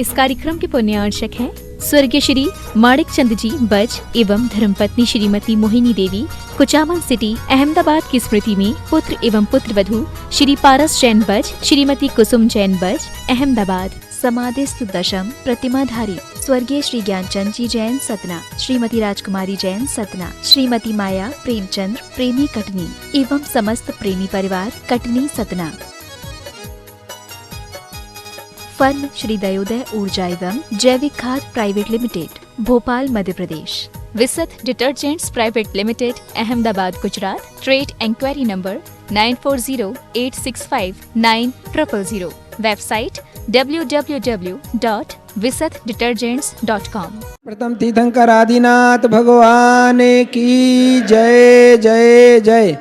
इस कार्यक्रम के पुण्यार्चक हैं स्वर्गीय श्री माणिक चंद जी बज एवं धर्मपत्नी श्रीमती मोहिनी देवी, कुचामन सिटी, अहमदाबाद की स्मृति में पुत्र एवं पुत्र वधू श्री पारस जैन बज, श्रीमती कुसुम जैन बज, अहमदाबाद। समाधिस्थ दशम प्रतिमाधारी स्वर्गीय श्री ज्ञानचंद जी जैन सतना, श्रीमती राजकुमारी जैन सतना, श्रीमती माया प्रेमचंद प्रेमी कटनी एवं समस्त प्रेमी परिवार कटनी सतना। फर्म श्री दयोदय ऊर्जा एवं जैविक खाद private limited, Bhopal Madhya Pradesh. Visat detergents private limited, Ahmedabad Gujarat. Trade enquiry number 9408659000। Website www.visatdetergents.com। प्रथम तीर्थंकर आदिनाथ भगवान की जय जय जय।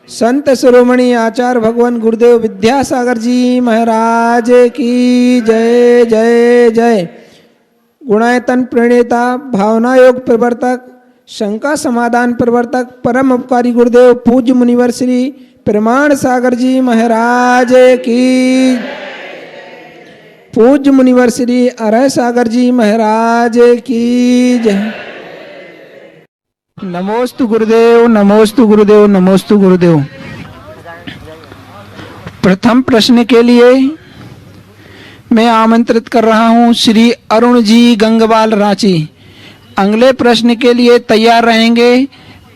संत शिरोमणि आचार्य भगवान गुरुदेव विद्यासागर जी महाराज की जय जय जय। गुणायतन प्रणेता, भावना योग प्रवर्तक, शंका समाधान प्रवर्तक, परम उपकारी गुरुदेव पूज्य मुनिवर श्री प्रमाण सागर जी महाराज की, पूज्य मुनिवर श्री अरय सागर जी महाराज की जय। नमोस्तु गुरुदेव, नमोस्तु गुरुदेव, नमोस्तु गुरुदेव। प्रथम प्रश्न के लिए मैं आमंत्रित कर रहा हूं श्री अरुण जी गंगवाल रांची। अगले प्रश्न के लिए तैयार रहेंगे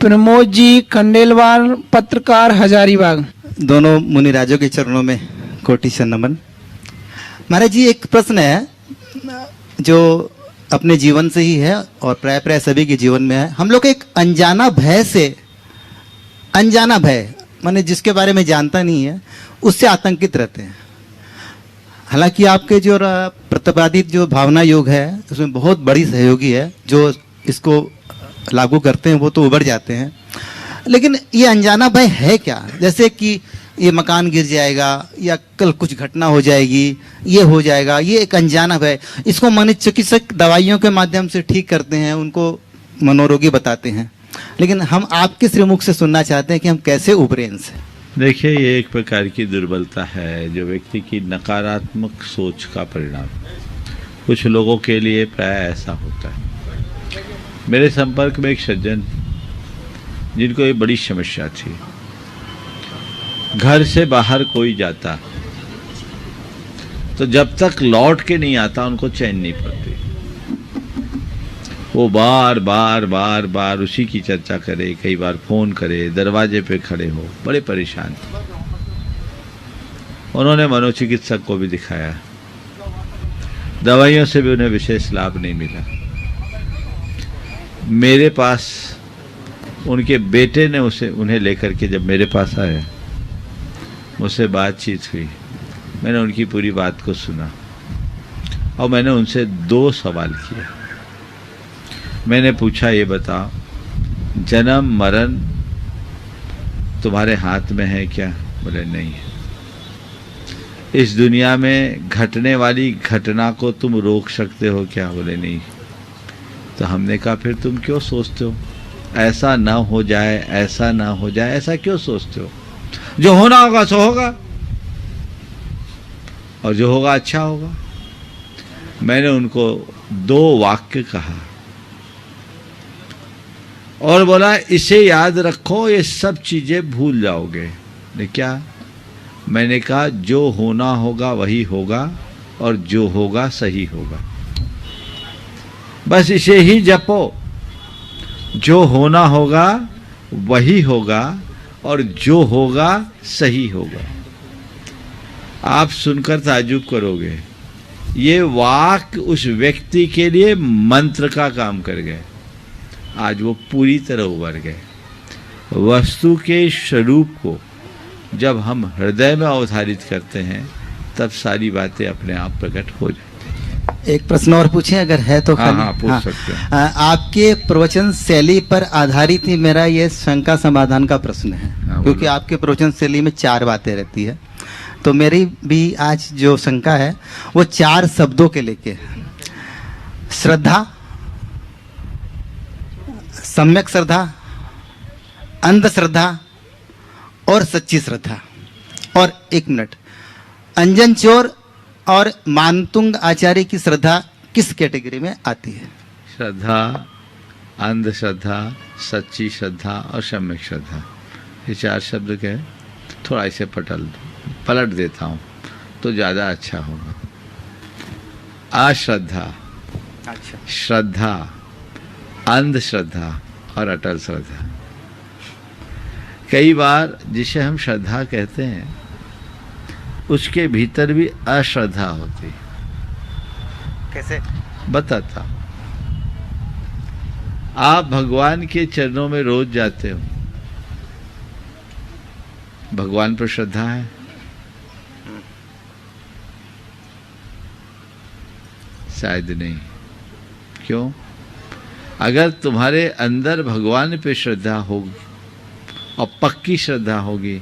प्रमोद जी खंडेलवाल, पत्रकार हजारीबाग। दोनों मुनिराजों के चरणों में कोटि से नमन। महाराज जी, एक प्रश्न है जो अपने जीवन से ही है और प्राय सभी के जीवन में है। हम लोग एक अनजाना भय माने जिसके बारे में जानता नहीं है, उससे आतंकित रहते हैं। हालांकि आपके जो प्रतिपादित जो भावना योग है उसमें बहुत बड़ी सहयोगी है, जो इसको लागू करते हैं वो तो उबर जाते हैं। लेकिन ये अनजाना भय है क्या? जैसे कि ये मकान गिर जाएगा या कल कुछ घटना हो जाएगी, ये हो जाएगा, ये एक अनजाना भय। इसको माने चिकित्सक दवाइयों के माध्यम से ठीक करते हैं, उनको मनोरोगी बताते हैं। लेकिन हम आपके श्रीमुख से सुनना चाहते हैं कि हम कैसे उभरें इनसे। देखिए, ये एक प्रकार की दुर्बलता है जो व्यक्ति की नकारात्मक सोच का परिणाम। कुछ लोगों के लिए प्राय ऐसा होता है। मेरे संपर्क में एक सज्जन जिनको ये बड़ी समस्या थी, घर से बाहर कोई जाता तो जब तक लौट के नहीं आता उनको चैन नहीं पड़ती। वो बार बार उसी की चर्चा करे, कई बार फोन करे, दरवाजे पे खड़े हो, बड़े परेशान। उन्होंने मनोचिकित्सक को भी दिखाया, दवाइयों से भी उन्हें विशेष लाभ नहीं मिला। मेरे पास उनके बेटे ने उन्हें लेकर के जब मेरे पास आए, मुझसे बातचीत हुई, मैंने उनकी पूरी बात को सुना और मैंने उनसे 2 सवाल किया। मैंने पूछा, ये बताओ, जन्म मरण तुम्हारे हाथ में है क्या? बोले नहीं है। इस दुनिया में घटने वाली घटना को तुम रोक सकते हो क्या? बोले नहीं। तो हमने कहा, फिर तुम क्यों सोचते हो ऐसा ना हो जाए, ऐसा ना हो जाए, ऐसा क्यों सोचते हो? जो होना होगा सो होगा और जो होगा अच्छा होगा। मैंने उनको 2 वाक्य कहा और बोला, इसे याद रखो, ये सब चीजें भूल जाओगे। ने क्या? मैंने कहा, जो होना होगा वही होगा और जो होगा सही होगा। बस इसे ही जपो, जो होना होगा वही होगा और जो होगा सही होगा। आप सुनकर ताज्जुब करोगे, ये वाक्य उस व्यक्ति के लिए मंत्र का काम कर गए। आज वो पूरी तरह उभर गए। वस्तु के स्वरूप को जब हम हृदय में अवधारित करते हैं तब सारी बातें अपने आप प्रकट हो जाती हैं। एक प्रश्न और पूछें अगर है तो? हाँ, पूछ सकते हैं। आपके प्रवचन शैली पर आधारित ही मेरा ये शंका समाधान का प्रश्न है। क्योंकि आपके प्रवचन शैली में 4 बातें रहती है, तो मेरी भी आज जो शंका है वो 4 शब्दों के लेके, श्रद्धा, सम्यक श्रद्धा, अंधश्रद्धा और सच्ची श्रद्धा। और 1 मिनट, अंजन चोर और मानतुंग आचार्य की श्रद्धा किस कैटेगरी में आती है? श्रद्धा, अंधश्रद्धा, सच्ची श्रद्धा और सम्यक श्रद्धा, ये 4 शब्द के थोड़ा इसे पलट देता हूँ तो ज़्यादा अच्छा होगा। अश्रद्धा, अच्छा, श्रद्धा, अंधश्रद्धा और अटल श्रद्धा। कई बार जिसे हम श्रद्धा कहते हैं उसके भीतर भी अश्रद्धा होती है। कैसे? बताता हूं। आप भगवान के चरणों में रोज जाते हो, भगवान पर श्रद्धा है? शायद नहीं। क्यों? अगर तुम्हारे अंदर भगवान पे श्रद्धा होगी और पक्की श्रद्धा होगी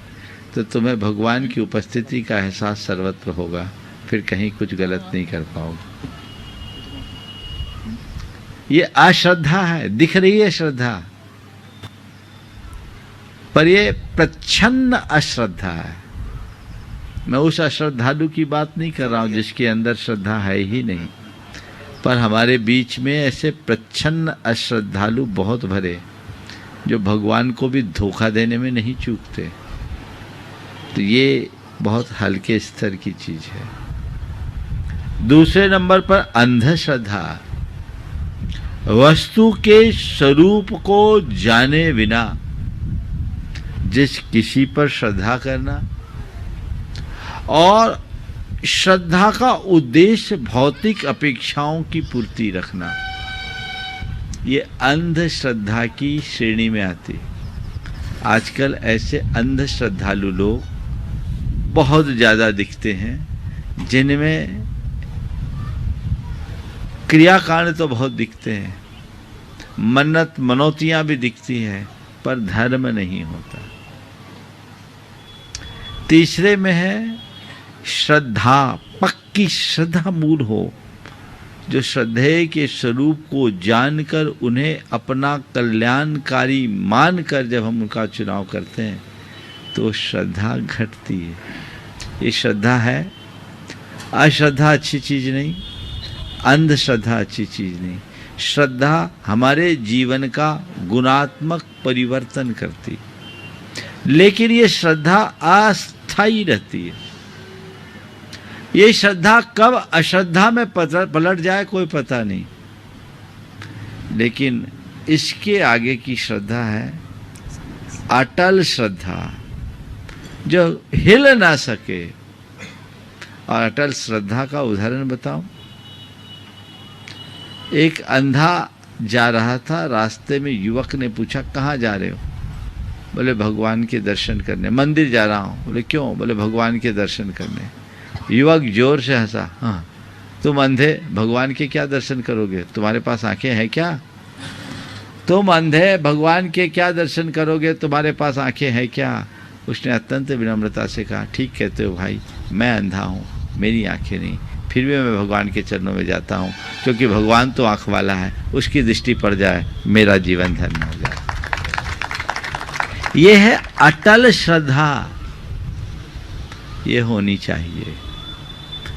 तो तुम्हें भगवान की उपस्थिति का एहसास सर्वत्र होगा, फिर कहीं कुछ गलत नहीं कर पाओगे। ये अश्रद्धा है, दिख रही है श्रद्धा, पर ये प्रच्छन्न अश्रद्धा है। मैं उस अश्रद्धालु की बात नहीं कर रहा हूं जिसके अंदर श्रद्धा है ही नहीं, पर हमारे बीच में ऐसे प्रच्छन्न अश्रद्धालु बहुत भरे जो भगवान को भी धोखा देने में नहीं चूकते। तो ये बहुत हल्के स्तर की चीज है। दूसरे नंबर पर अंधश्रद्धा, वस्तु के स्वरूप को जाने बिना जिस किसी पर श्रद्धा करना, और श्रद्धा का उद्देश्य भौतिक अपेक्षाओं की पूर्ति रखना, ये अंधश्रद्धा की श्रेणी में आती है। आजकल ऐसे अंधश्रद्धालु लोग बहुत ज्यादा दिखते हैं, जिनमें क्रियाकांड तो बहुत दिखते हैं, मन्नत मनौतियां भी दिखती हैं, पर धर्म नहीं होता। तीसरे में है श्रद्धा, पक्की श्रद्धा मूल हो, जो श्रद्धेय के स्वरूप को जानकर उन्हें अपना कल्याणकारी मानकर जब हम उनका चुनाव करते हैं तो श्रद्धा घटती है। ये श्रद्धा है। अश्रद्धा अच्छी चीज नहीं, अंधश्रद्धा अच्छी चीज नहीं। श्रद्धा हमारे जीवन का गुणात्मक परिवर्तन करती, लेकिन ये श्रद्धा अस्थायी रहती है। ये श्रद्धा कब अश्रद्धा में पलट जाए कोई पता नहीं, लेकिन इसके आगे की श्रद्धा है अटल श्रद्धा, जो हिल ना सके। और अटल श्रद्धा का उदाहरण बताऊं। एक अंधा जा रहा था, रास्ते में युवक ने पूछा कहाँ जा रहे हो? बोले भगवान के दर्शन करने। मंदिर जा रहा हूँ। बोले क्यों? बोले भगवान के दर्शन करने। युवक जोर से हंसा। हाँ, तुम अंधे भगवान के क्या दर्शन करोगे? तुम्हारे पास आंखें हैं क्या? तुम अंधे भगवान के क्या दर्शन करोगे? तुम्हारे पास आंखें हैं क्या? उसने अत्यंत विनम्रता से कहा, ठीक कहते हो भाई, मैं अंधा हूँ, मेरी आंखें नहीं, फिर भी मैं भगवान के चरणों में जाता हूँ, क्योंकि भगवान तो आंख वाला है, उसकी दृष्टि पड़ जाए मेरा जीवन धन्य हो जाए। ये है अटल श्रद्धा। ये होनी चाहिए।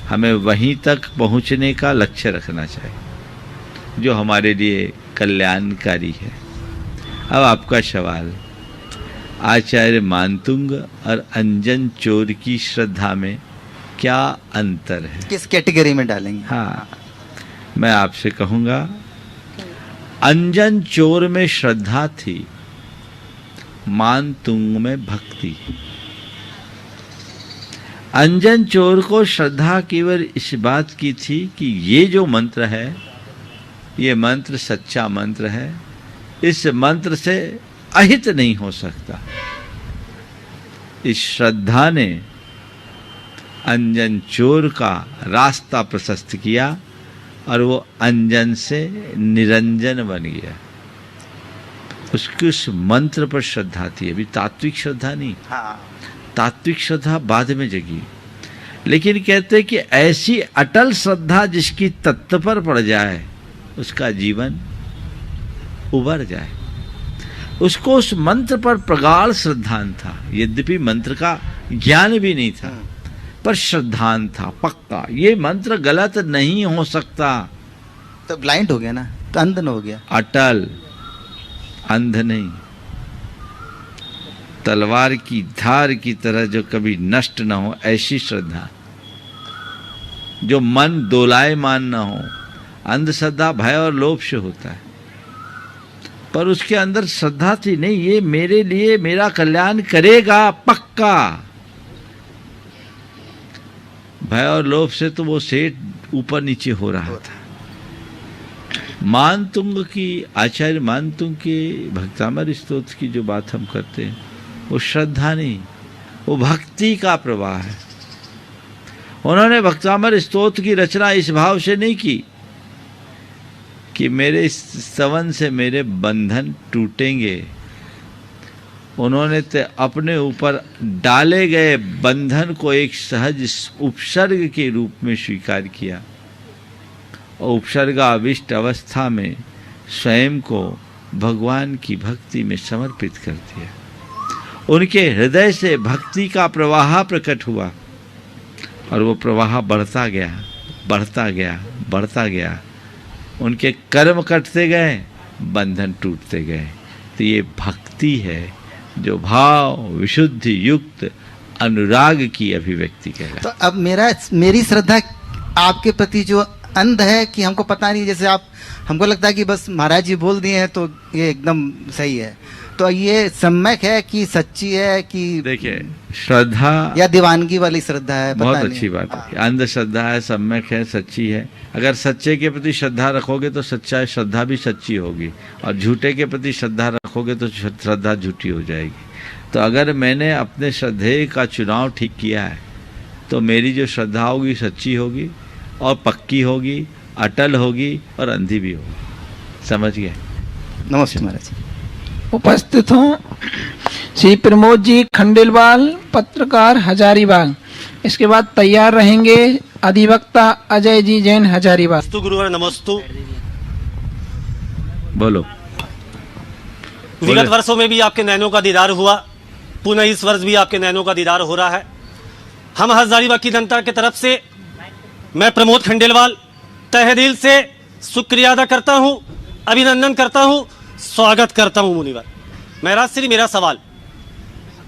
हमें वहीं तक पहुंचने का लक्ष्य रखना चाहिए जो हमारे लिए कल्याणकारी है। अब आपका सवाल, आचार्य मानतुंग और अंजन चोर की श्रद्धा में क्या अंतर है? किस कैटेगरी में डालेंगे? हाँ, मैं आपसे कहूंगा, अंजन चोर में श्रद्धा थी, मानतुंग में भक्ति। अंजन चोर को श्रद्धा केवल इस बात की थी कि ये जो मंत्र है, ये मंत्र सच्चा मंत्र है, इस मंत्र से अहित नहीं हो सकता। इस श्रद्धा ने अंजन चोर का रास्ता प्रशस्त किया और वो अंजन से निरंजन बन गया। उसकी उस मंत्र पर श्रद्धा थी, अभी तात्विक श्रद्धा नहीं। हाँ। तात्विक श्रद्धा बाद में जगी, लेकिन कहते कि ऐसी अटल श्रद्धा जिसकी तत्व पर पड़ जाए उसका जीवन उबर जाए। उसको उस मंत्र पर प्रगाढ़ श्रद्धान था, यद्यपि मंत्र का ज्ञान भी नहीं था, पर श्रद्धान था पक्का। ये मंत्र गलत नहीं हो सकता। तो ब्लाइंड हो गया ना, तो अंधन हो गया। अटल, अंध नहीं। तलवार की धार की तरह जो कभी नष्ट न हो, ऐसी श्रद्धा, जो मन दोलायमान न हो। अंधश्रद्धा भय और लोभ से होता है, पर उसके अंदर श्रद्धा थी, नहीं ये मेरे लिए मेरा कल्याण करेगा पक्का। भय और लोभ से तो वो सेठ ऊपर नीचे हो रहा था। मानतुंग की, आचार्य मानतुंग के भक्तामर स्तोत्र की जो बात हम करते हैं, वो श्रद्धा नहीं, वो भक्ति का प्रवाह है। उन्होंने भक्तामर स्तोत्र की रचना इस भाव से नहीं की कि मेरे स्तवन से मेरे बंधन टूटेंगे। उन्होंने तो अपने ऊपर डाले गए बंधन को एक सहज उपसर्ग के रूप में स्वीकार किया और उपसर्गाविष्ट अवस्था में स्वयं को भगवान की भक्ति में समर्पित कर दिया। उनके हृदय से भक्ति का प्रवाह प्रकट हुआ और वो प्रवाह बढ़ता गया, बढ़ता गया, बढ़ता गया। उनके कर्म कटते गए, बंधन टूटते गए। तो ये भक्ति है जो भाव विशुद्धि युक्त अनुराग की अभिव्यक्ति कहलाती। तो अब मेरी श्रद्धा आपके प्रति जो अंध है कि हमको पता नहीं, जैसे आप हमको लगता है कि बस महाराज जी बोल दिए हैं तो ये एकदम सही है, तो ये सम्यक है कि सच्ची है कि देखिए श्रद्धा या दीवानगी वाली श्रद्धा है? बहुत अच्छी बात है। अंधश्रद्धा है, सम्यक है, सच्ची है। अगर सच्चे के प्रति श्रद्धा रखोगे तो सच्चा श्रद्धा भी सच्ची होगी, और झूठे के प्रति श्रद्धा रखोगे तो श्रद्धा झूठी हो जाएगी। तो अगर मैंने अपने श्रद्धेय का चुनाव ठीक किया है तो मेरी जो श्रद्धा होगी सच्ची होगी और पक्की होगी, अटल होगी और अंधी भी होगी। समझ गए? नमस्ते महाराज। उपस्थित हों श्री प्रमोद जी खंडेलवाल, पत्रकार हजारीबाग। इसके बाद तैयार रहेंगे अधिवक्ता अजय जी जैन हजारीबाग। नमस्तु गुरुवर नमस्तु। बोलो। विगत वर्षों में भी आपके नैनों का दीदार हुआ, पुनः इस वर्ष भी आपके नैनों का दीदार हो रहा है। हम हजारीबाग की जनता की तरफ से मैं प्रमोद खंडेलवाल तहे दिल से शुक्रिया अदा करता हूं, अभिनंदन करता हूं, स्वागत करता हूं मुनिवर। महाराज श्री, मेरा सवाल,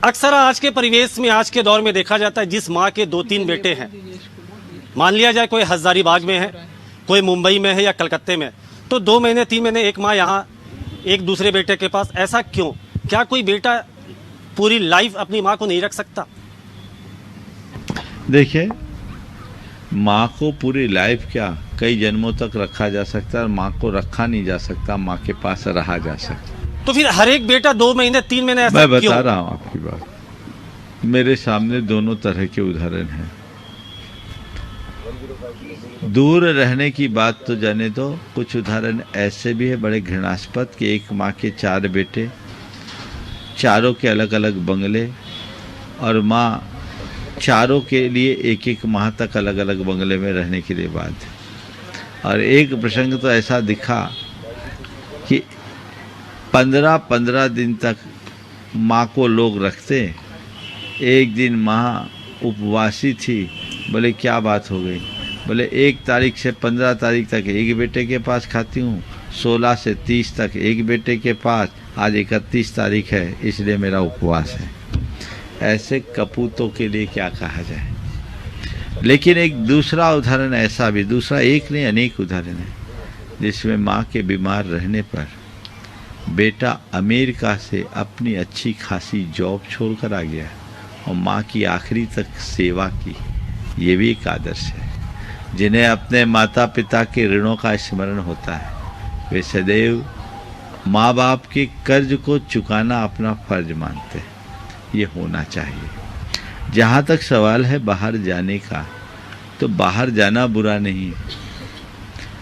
अक्सर आज के परिवेश में, आज के दौर में देखा जाता है, जिस माँ के 2-3 बेटे हैं, मान लिया जाए कोई हजारीबाग में है, कोई मुंबई में है या कलकत्ते में, तो 2 महीने 3 महीने एक माँ यहाँ एक दूसरे बेटे के पास। ऐसा क्यों? क्या कोई बेटा पूरी लाइफ अपनी माँ को नहीं रख सकता? देखिए, माँ को पूरी लाइफ क्या, कई जन्मों तक रखा जा सकता है, और माँ को रखा नहीं जा सकता, माँ के पास रहा जा सकता। तो फिर हर एक बेटा 2 महीने 3 महीने ऐसा मैं क्यों? बता रहा हूँ आपकी बात। मेरे सामने दोनों तरह के उदाहरण हैं। दूर रहने की बात तो जाने दो, कुछ उदाहरण ऐसे भी है बड़े घृणास्पद कि एक माँ के 4 बेटे, चारों के अलग अलग बंगले, और माँ चारों के लिए एक माह तक अलग अलग बंगले में रहने के लिए बात। और एक प्रसंग तो ऐसा दिखा कि 15-15 दिन तक माँ को लोग रखते। एक दिन माँ उपवासी थी। बोले क्या बात हो गई? बोले 1 तारीख से 15 तारीख तक एक बेटे के पास खाती हूँ, 16 से 30 तक एक बेटे के पास, आज 31 तारीख है इसलिए मेरा उपवास है। ऐसे कपूतों के लिए क्या कहा जाए। लेकिन एक दूसरा उदाहरण ऐसा भी, दूसरा एक नहीं अनेक उदाहरण है, जिसमें माँ के बीमार रहने पर बेटा अमेरिका से अपनी अच्छी खासी जॉब छोड़कर आ गया और माँ की आखिरी तक सेवा की। ये भी एक आदर्श है। जिन्हें अपने माता पिता के ऋणों का स्मरण होता है, वे सदैव माँ बाप के कर्ज को चुकाना अपना फर्ज मानते हैं। ये होना चाहिए। जहाँ तक सवाल है बाहर जाने का, तो बाहर जाना बुरा नहीं।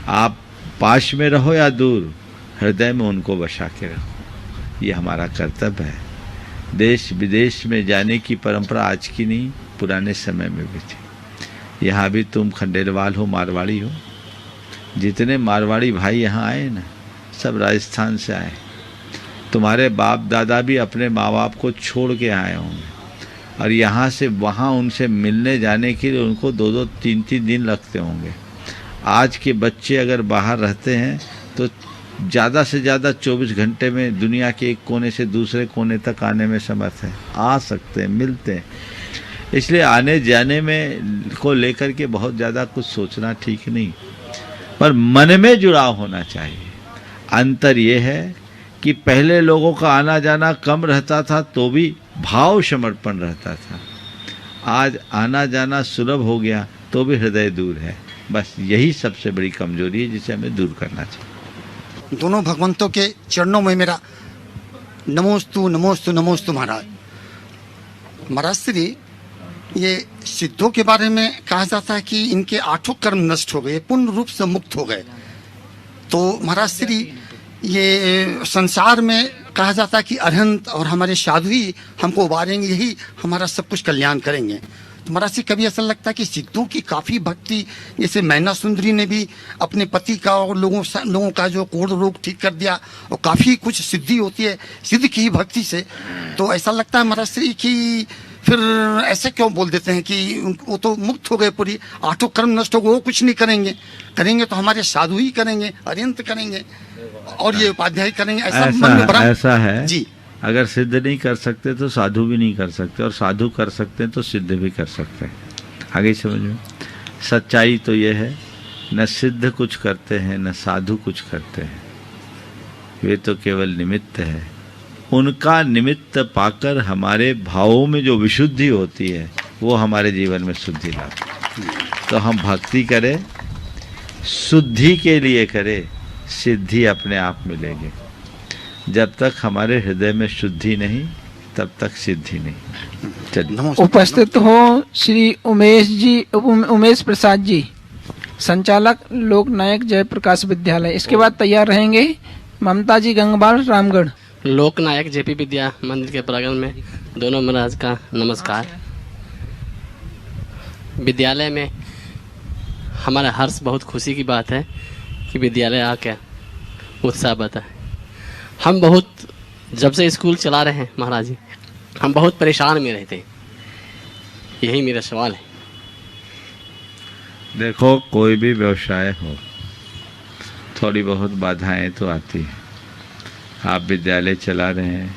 आप पास में रहो या दूर, हृदय में उनको बसा के रखो। ये हमारा कर्तव्य है। देश विदेश में जाने की परंपरा आज की नहीं, पुराने समय में भी थी। यहाँ भी तुम खंडेलवाल हो, मारवाड़ी हो। जितने मारवाड़ी भाई यहाँ आए ना, सब राजस्थान से आए। तुम्हारे बाप दादा भी अपने माँ बाप को छोड़ के आए होंगे। और यहाँ से वहाँ उनसे मिलने जाने के लिए उनको 2-2, 3-3 दिन लगते होंगे। आज के बच्चे अगर बाहर रहते हैं तो ज़्यादा से ज़्यादा 24 घंटे में दुनिया के एक कोने से दूसरे कोने तक आने में समर्थ है, आ सकते हैं, मिलते हैं। इसलिए आने जाने में को लेकर के बहुत ज़्यादा कुछ सोचना ठीक नहीं, पर मन में जुड़ाव होना चाहिए। अंतर ये है कि पहले लोगों का आना जाना कम रहता था तो भी भाव समर्पण रहता था, आज आना जाना सुलभ हो गया तो भी हृदय दूर है। बस यही सबसे बड़ी कमजोरी है जिसे हमें दूर करना चाहिए। दोनों भगवंतों के चरणों में मेरा नमोस्तु नमोस्तु नमोस्तु महाराज। महाराज श्री, ये सिद्धों के बारे में कहा जाता है कि इनके 8 कर्म नष्ट हो गए, पूर्ण रूप से मुक्त हो गए। तो महाराज श्री, ये संसार में कहा जाता है कि अरहंत और हमारे साधु ही हमको उबारेंगे, यही हमारा सब कुछ कल्याण करेंगे। तो महाराज श्री, कभी ऐसा लगता है कि सिद्धों की काफ़ी भक्ति, जैसे मैना सुंदरी ने भी अपने पति का और लोगों का जो कोढ़ रोग ठीक कर दिया, और काफ़ी कुछ सिद्धि होती है सिद्ध की भक्ति से। तो ऐसा लगता है महाराज श्री कि फिर ऐसे क्यों बोल देते हैं कि वो तो मुक्त हो गए, पूरी 8 कर्म नष्ट हो गए, वो कुछ नहीं करेंगे, करेंगे तो हमारे साधु ही करेंगे, अरिहंत करेंगे और ये उपाध्याय करेंगे। ऐसा मन में भ्रम ऐसा है जी। अगर सिद्ध नहीं कर सकते तो साधु भी नहीं कर सकते, और साधु कर सकते हैं तो सिद्ध भी कर सकते हैं। आगे समझ में, सच्चाई तो ये है, न सिद्ध कुछ करते हैं न साधु कुछ करते हैं, वे तो केवल निमित्त है। उनका निमित्त पाकर हमारे भावों में जो विशुद्धि होती है वो हमारे जीवन में शुद्धि लाती है। तो हम भक्ति करें, शुद्धि के लिए करें, सिद्धि अपने आप मिलेगी। जब तक हमारे हृदय में शुद्धि नहीं तब तक सिद्धि नहीं। चलिए, उपस्थित हो श्री उमेश प्रसाद जी, संचालक लोकनायक जयप्रकाश विद्यालय। इसके बाद तैयार रहेंगे ममता जी गंगवाल रामगढ़। लोकनायक जेपी विद्या मंदिर के प्रांगण में दोनों महाराज का नमस्कार। विद्यालय में हमारा हर्ष, बहुत खुशी की बात है कि विद्यालय आके उत्साह बताए। हम बहुत, जब से स्कूल चला रहे हैं महाराज जी, हम बहुत परेशान में रहते हैं। यही मेरा सवाल है। देखो, कोई भी व्यवसाय हो, थोड़ी बहुत बाधाएं तो आती है। आप विद्यालय चला रहे हैं,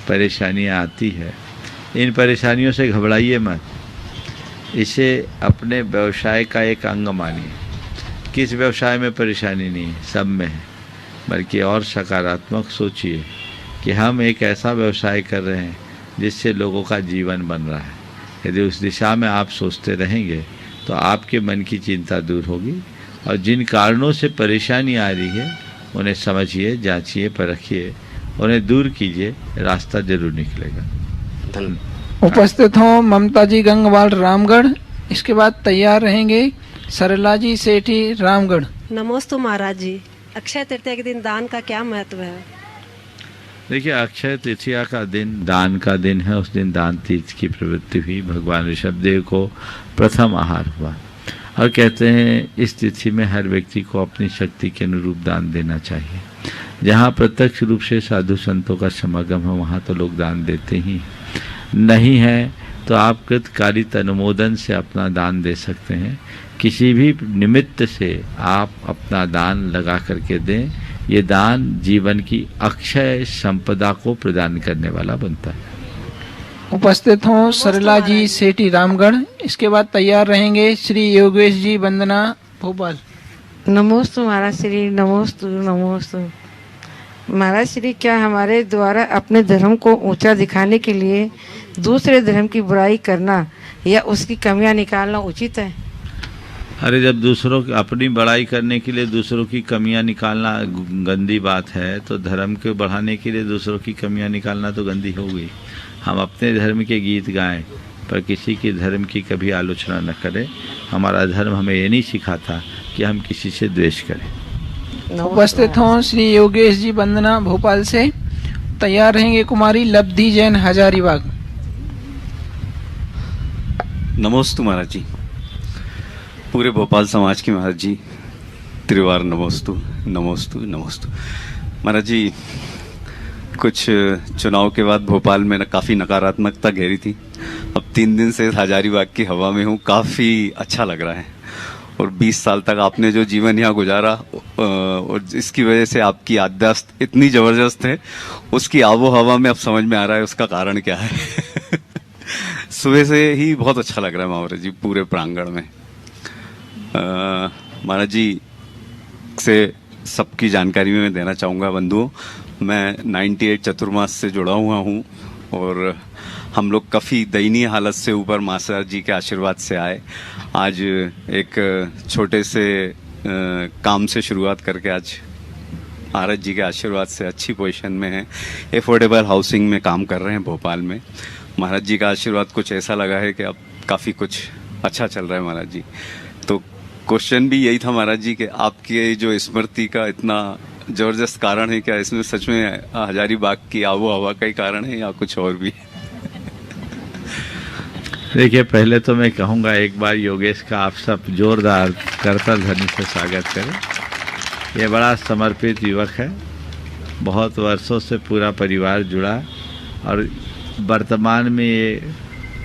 परेशानियां आती है, इन परेशानियों से घबराइए मत, इसे अपने व्यवसाय का एक अंग मानिए। किस व्यवसाय में परेशानी नहीं है, सब में है, बल्कि और सकारात्मक सोचिए कि हम एक ऐसा व्यवसाय कर रहे हैं जिससे लोगों का जीवन बन रहा है। यदि उस दिशा में आप सोचते रहेंगे तो आपके मन की चिंता दूर होगी, और जिन कारणों से परेशानी आ रही है उन्हें समझिए, जांचिए, परखिए, उन्हें दूर कीजिए, रास्ता जरूर निकलेगा। धन्यवाद। उपस्थित हो ममता जी गंगवाल रामगढ़। इसके बाद तैयार रहेंगे सरला जी सेठी रामगढ़। नमोस्तु महाराज जी। अक्षय तृतीया के दिन दान का क्या महत्व है? देखिए, अक्षय तृतीया का दिन दान का दिन है। उस दिन दान तीर्थ की प्रवृत्ति हुई, भगवान ऋषभदेव को प्रथम आहार हुआ, और कहते हैं इस तिथि में हर व्यक्ति को अपनी शक्ति के अनुरूप दान देना चाहिए। जहाँ प्रत्यक्ष रूप से साधु संतों का समागम है वहाँ तो लोग दान देते ही, नहीं है तो आप कृतकालित अनुमोदन से अपना दान दे सकते हैं। किसी भी निमित्त से आप अपना दान लगा करके दें, ये दान जीवन की अक्षय संपदा को प्रदान करने वाला बनता है। उपस्थित हों सरला जी सेठी रामगढ़। इसके बाद तैयार रहेंगे श्री योगेश जी वंदना भोपाल। नमोस्तु महाराज श्री, नमोस्तु नमोस्तु महाराज श्री। क्या हमारे द्वारा अपने धर्म को ऊंचा दिखाने के लिए दूसरे धर्म की बुराई करना या उसकी कमियां निकालना उचित है? अरे, जब दूसरों की अपनी बड़ाई करने के लिए दूसरों की कमियां निकालना गंदी बात है, तो धर्म को बढ़ाने के लिए दूसरों की कमियां निकालना तो गंदी हो गई। हम अपने धर्म के गीत गाएं, पर किसी के धर्म की कभी आलोचना न करें। हमारा धर्म हमें ये नहीं सिखाता कि हम किसी से द्वेष करें। उपस्थित हों श्री योगेश जी वंदना भोपाल से। तैयार रहेंगे कुमारी लब्धि जैन हजारीबाग। नमोस्तु महाराज जी। पूरे भोपाल समाज के महाराज जी त्रिवार नमोस्तु नमोस्तु नमोस्तु। महाराज जी, कुछ चुनाव के बाद भोपाल में काफ़ी नकारात्मकता घेरी थी। अब 3 दिन से हजारीबाग की हवा में हूँ, काफ़ी अच्छा लग रहा है। और 20 साल तक आपने जो जीवन यहाँ गुजारा और इसकी वजह से आपकी याददाश्त इतनी ज़बरदस्त है, उसकी आबो हवा में अब समझ में आ रहा है उसका कारण क्या है। सुबह से ही बहुत अच्छा लग रहा है महाराज जी पूरे प्रांगण में। महाराज जी से सबकी जानकारी में मैं देना चाहूँगा बंधुओं, मैं 98 चतुर्मास से जुड़ा हुआ हूँ और हम लोग काफ़ी दयनीय हालत से ऊपर मास्टर जी के आशीर्वाद से आए। आज एक छोटे से काम से शुरुआत करके आज महाराज जी के आशीर्वाद से अच्छी पोजीशन में है। एफोर्डेबल हाउसिंग में काम कर रहे हैं भोपाल में। महाराज जी का आशीर्वाद कुछ ऐसा लगा है कि अब काफ़ी कुछ अच्छा चल रहा है महाराज जी। तो क्वेश्चन भी यही था महाराज जी कि आपके जो स्मृति का इतना जबरदस्त कारण है, क्या इसमें सच में हजारीबाग की आबो हवा का ही कारण है या कुछ और भी? देखिए, पहले तो मैं कहूँगा एक बार योगेश का आप सब जोरदार करताल ध्वनि से स्वागत करें। ये बड़ा समर्पित युवक है, बहुत वर्षों से पूरा परिवार जुड़ा और वर्तमान में ये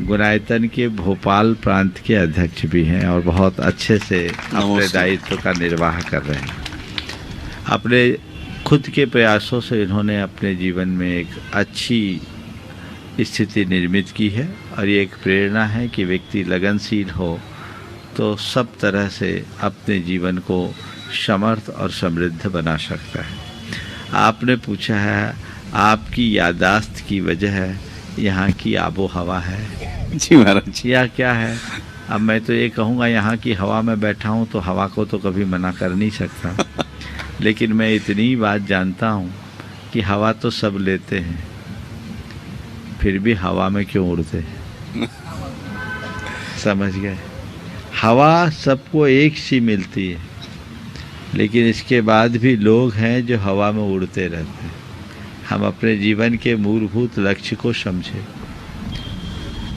गुनायतन के भोपाल प्रांत के अध्यक्ष भी हैं और बहुत अच्छे से अपने दायित्व का निर्वाह कर रहे हैं। अपने खुद के प्रयासों से इन्होंने अपने जीवन में एक अच्छी स्थिति निर्मित की है और ये एक प्रेरणा है कि व्यक्ति लगनशील हो तो सब तरह से अपने जीवन को समर्थ और समृद्ध बना सकता है। आपने पूछा है आपकी याददाश्त की वजह है यहाँ की आबो हवा है। जी महाराज, या क्या है? अब मैं तो ये कहूँगा यहाँ की हवा में बैठा हूँ तो हवा को तो कभी मना कर नहीं सकता, लेकिन मैं इतनी बात जानता हूँ कि हवा तो सब लेते हैं, फिर भी हवा में क्यों उड़ते हैं? समझ गए? हवा सबको एक सी मिलती है, लेकिन इसके बाद भी लोग हैं जो हवा में उड़ते रहते हैं। हम अपने जीवन के मूलभूत लक्ष्य को समझें।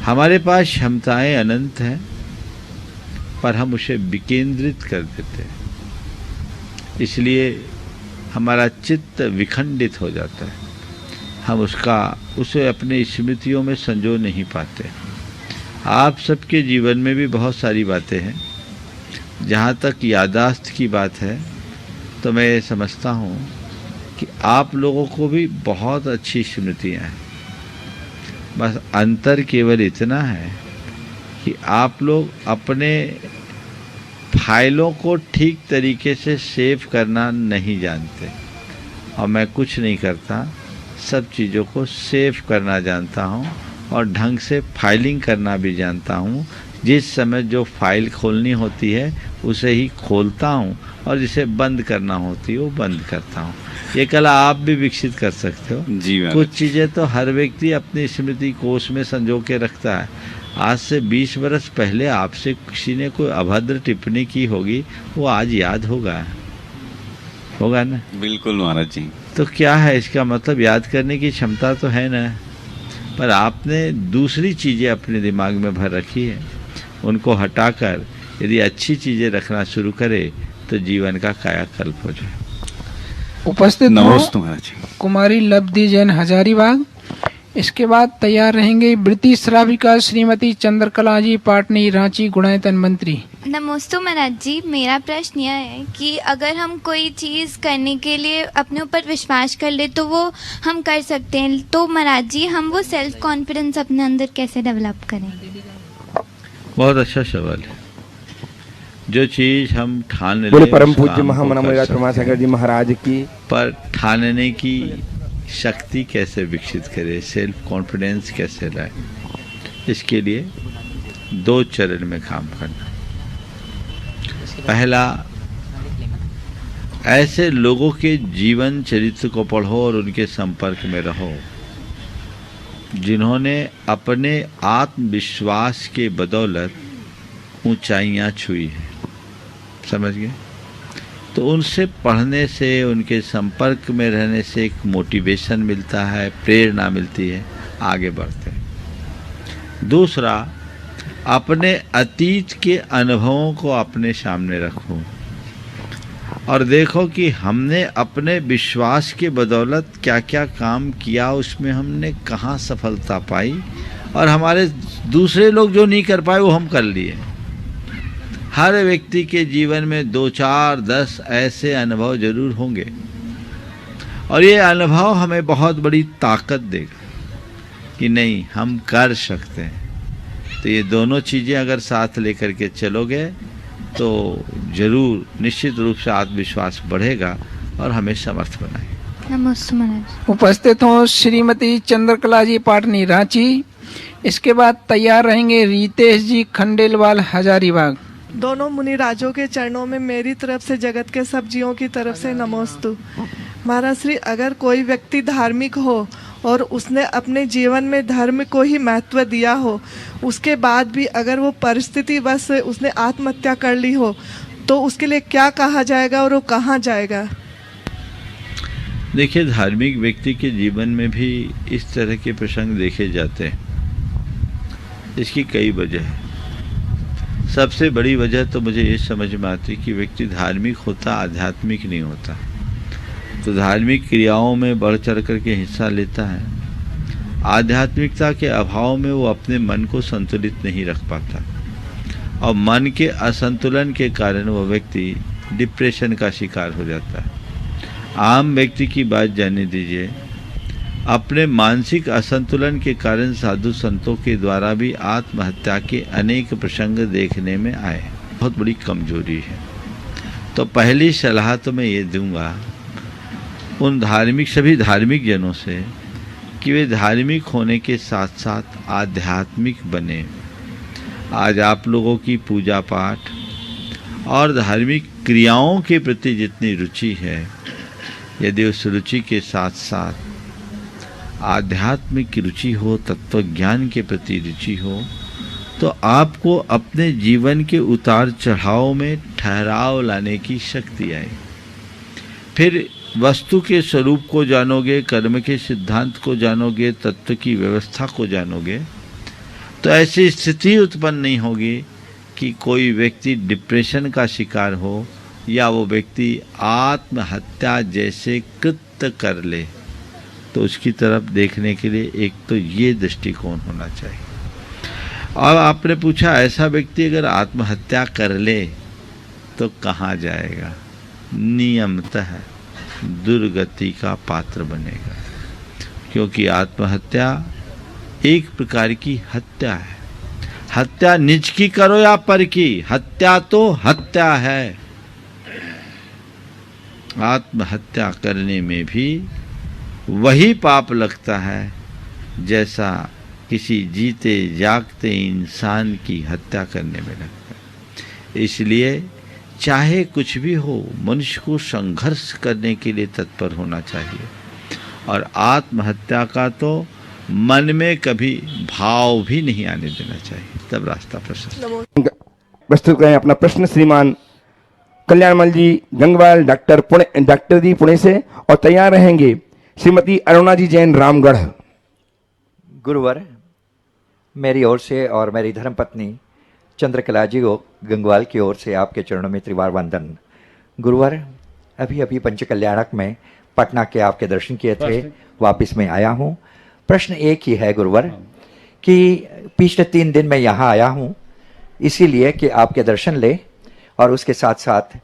हमारे पास क्षमताएं अनंत हैं, पर हम उसे विकेंद्रित कर देते हैं, इसलिए हमारा चित्त विखंडित हो जाता है। हम उसे अपने स्मृतियों में संजो नहीं पाते। आप सबके जीवन में भी बहुत सारी बातें हैं। जहाँ तक याददाश्त की बात है तो मैं ये समझता हूँ कि आप लोगों को भी बहुत अच्छी स्मृतियाँ हैं। बस अंतर केवल इतना है कि आप लोग अपने फाइलों को ठीक तरीके से सेव करना नहीं जानते और मैं कुछ नहीं करता, सब चीज़ों को सेव करना जानता हूँ और ढंग से फाइलिंग करना भी जानता हूँ। जिस समय जो फाइल खोलनी होती है उसे ही खोलता हूँ और जिसे बंद करना होती है वो बंद करता हूँ। ये कला आप भी विकसित कर सकते हो। जी कुछ चीज़ें तो हर व्यक्ति अपनी स्मृति कोश में संजो के रखता है। आज से 20 वर्ष पहले आपसे किसी ने कोई अभद्र टिप्पणी की होगी, वो आज याद होगा ना? बिल्कुल महाराज जी। तो क्या है इसका मतलब? याद करने की क्षमता तो है ना, पर आपने दूसरी चीज़ें अपने दिमाग में भर रखी है। उनको हटाकर यदि अच्छी चीज़ें रखना शुरू करे तो जीवन का कायाकल्प हो जाए। उपस्थित नमस्ते महाराज जी। कुमारी लब्धि जैन हजारीबाग। इसके बाद तैयार रहेंगे वृत्ति श्राविका श्रीमती चंद्रकला जी पाटनी रांची गुणायतन मंत्री। नमस्ते महाराज जी। मेरा प्रश्न यह है कि अगर हम कोई चीज़ करने के लिए अपने ऊपर विश्वास कर ले तो वो हम कर सकते हैं, तो महाराज जी हम वो सेल्फ कॉन्फिडेंस अपने अंदर कैसे डेवलप करें? बहुत अच्छा सवाल है। जो चीज हम ठान बोले परम पूज्य महामना प्रमाशंकर जी महाराज की, पर ठानने की शक्ति कैसे विकसित करें, सेल्फ कॉन्फिडेंस कैसे लाए, इसके लिए 2 चरण में काम करना। पहला, ऐसे लोगों के जीवन चरित्र को पढ़ो और उनके संपर्क में रहो जिन्होंने अपने आत्मविश्वास के बदौलत ऊंचाइयां छुई हैं। समझ गए? तो उनसे पढ़ने से, उनके संपर्क में रहने से एक मोटिवेशन मिलता है, प्रेरणा मिलती है, आगे बढ़ते हैं। दूसरा, अपने अतीत के अनुभवों को अपने सामने रखो। और देखो कि हमने अपने विश्वास के बदौलत क्या क्या काम किया, उसमें हमने कहाँ सफलता पाई, और हमारे दूसरे लोग जो नहीं कर पाए वो हम कर लिए। हर व्यक्ति के जीवन में 2, 4, 10 ऐसे अनुभव जरूर होंगे, और ये अनुभव हमें बहुत बड़ी ताकत देगा कि नहीं, हम कर सकते हैं। तो ये दोनों चीज़ें अगर साथ लेकर के चलोगे तो जरूर निश्चित रूप से आत्मविश्वास बढ़ेगा और हमें समर्थ बनाएगा। नमस्ते महाराज। उपस्थित हों श्रीमती चंद्रकला जी पाटनी रांची। इसके बाद तैयार रहेंगे रितेश जी खंडेलवाल हजारीबाग। दोनों मुनि राजों के चरणों में मेरी तरफ से जगत के सब जीवों की तरफ से नमोस्तु। महाराज श्री, अगर कोई व्यक्ति धार्मिक हो और उसने अपने जीवन में धर्म को ही महत्व दिया हो, उसके बाद भी अगर वो परिस्थिति बस उसने आत्महत्या कर ली हो, तो उसके लिए क्या कहा जाएगा और वो कहाँ जाएगा? देखिए, धार्मिक व्यक्ति के जीवन में भी इस तरह के प्रसंग देखे जाते हैं। इसकी कई वजह है। सबसे बड़ी वजह तो मुझे ये समझ में आती कि व्यक्ति धार्मिक होता, आध्यात्मिक नहीं होता। तो धार्मिक क्रियाओं में बढ़ चढ़ करके हिस्सा लेता है, आध्यात्मिकता के अभाव में वो अपने मन को संतुलित नहीं रख पाता, और मन के असंतुलन के कारण वो व्यक्ति डिप्रेशन का शिकार हो जाता है। आम व्यक्ति की बात जाने दीजिए, अपने मानसिक असंतुलन के कारण साधु संतों के द्वारा भी आत्महत्या के अनेक प्रसंग देखने में आए। बहुत बड़ी कमजोरी है। तो पहली सलाह तो मैं ये दूंगा उन सभी धार्मिक जनों से कि वे धार्मिक होने के साथ साथ आध्यात्मिक बने। आज आप लोगों की पूजा पाठ और धार्मिक क्रियाओं के प्रति जितनी रुचि है, यदि उस रुचि के साथ साथ आध्यात्मिक रुचि हो, तत्व ज्ञान के प्रति रुचि हो, तो आपको अपने जीवन के उतार चढ़ाव में ठहराव लाने की शक्ति आए। फिर वस्तु के स्वरूप को जानोगे, कर्म के सिद्धांत को जानोगे, तत्व की व्यवस्था को जानोगे, तो ऐसी स्थिति उत्पन्न नहीं होगी कि कोई व्यक्ति डिप्रेशन का शिकार हो या वो व्यक्ति आत्महत्या जैसे कृत्य कर ले। तो उसकी तरफ देखने के लिए एक तो ये दृष्टिकोण होना चाहिए। और आपने पूछा ऐसा व्यक्ति अगर आत्महत्या कर ले तो कहाँ जाएगा? नियमतः दुर्गति का पात्र बनेगा, क्योंकि आत्महत्या एक प्रकार की हत्या है। हत्या निज की करो या पर की, हत्या तो हत्या है। आत्महत्या करने में भी वही पाप लगता है जैसा किसी जीते जागते इंसान की हत्या करने में लगता है। इसलिए चाहे कुछ भी हो, मनुष्य को संघर्ष करने के लिए तत्पर होना चाहिए, और आत्महत्या का तो मन में कभी भाव भी नहीं आने देना चाहिए, तब रास्ता प्रशस्त। प्रस्तुत करें अपना प्रश्न श्रीमान कल्याणमल जी गंगवाल डॉक्टर जी पुणे से, और तैयार रहेंगे श्रीमती अरुणा जी जैन रामगढ़। गुरुवर, मेरी ओर से और मेरी धर्मपत्नी चंद्रकला जी को गंगवाल की ओर से आपके चरणों में त्रिवार वंदन। गुरुवर, अभी अभी पंचकल्याणक में पटना के आपके दर्शन किए थे, वापस में आया हूँ। प्रश्न एक ही है गुरुवर कि पिछले 3 दिन मैं यहाँ आया हूँ इसीलिए कि आपके दर्शन ले, और उसके साथ साथ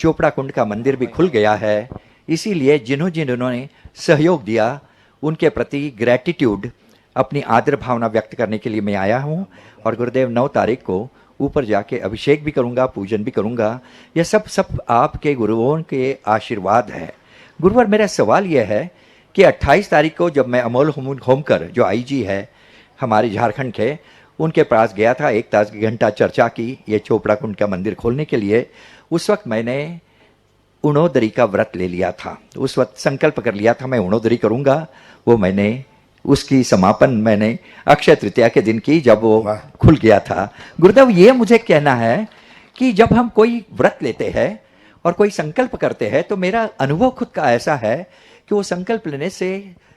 चोपड़ा कुंड का मंदिर भी खुल गया है, इसीलिए जिन्होंने सहयोग दिया उनके प्रति ग्रेटिट्यूड, अपनी आदर भावना व्यक्त करने के लिए मैं आया हूँ। और गुरुदेव 9 तारीख को ऊपर जाके अभिषेक भी करूँगा, पूजन भी करूँगा। यह सब आपके गुरुओं के आशीर्वाद है। गुरुवर, मेरा सवाल यह है कि 28 तारीख को जब मैं अमोल होमकर जो आईजी है हमारे झारखंड के, उनके पास गया था, 1 घंटा चर्चा की ये चोपड़ा कुंड का मंदिर खोलने के लिए। उस वक्त मैंने उणोदरी का व्रत ले लिया था। उस वक्त संकल्प कर लिया था मैं उणोदरी करूँगा। वो मैंने उसकी समापन मैंने अक्षय तृतीया के दिन की, जब वो खुल गया था। गुरुदेव, ये मुझे कहना है कि जब हम कोई व्रत लेते हैं और कोई संकल्प करते हैं, तो मेरा अनुभव खुद का ऐसा है कि वो संकल्प लेने से,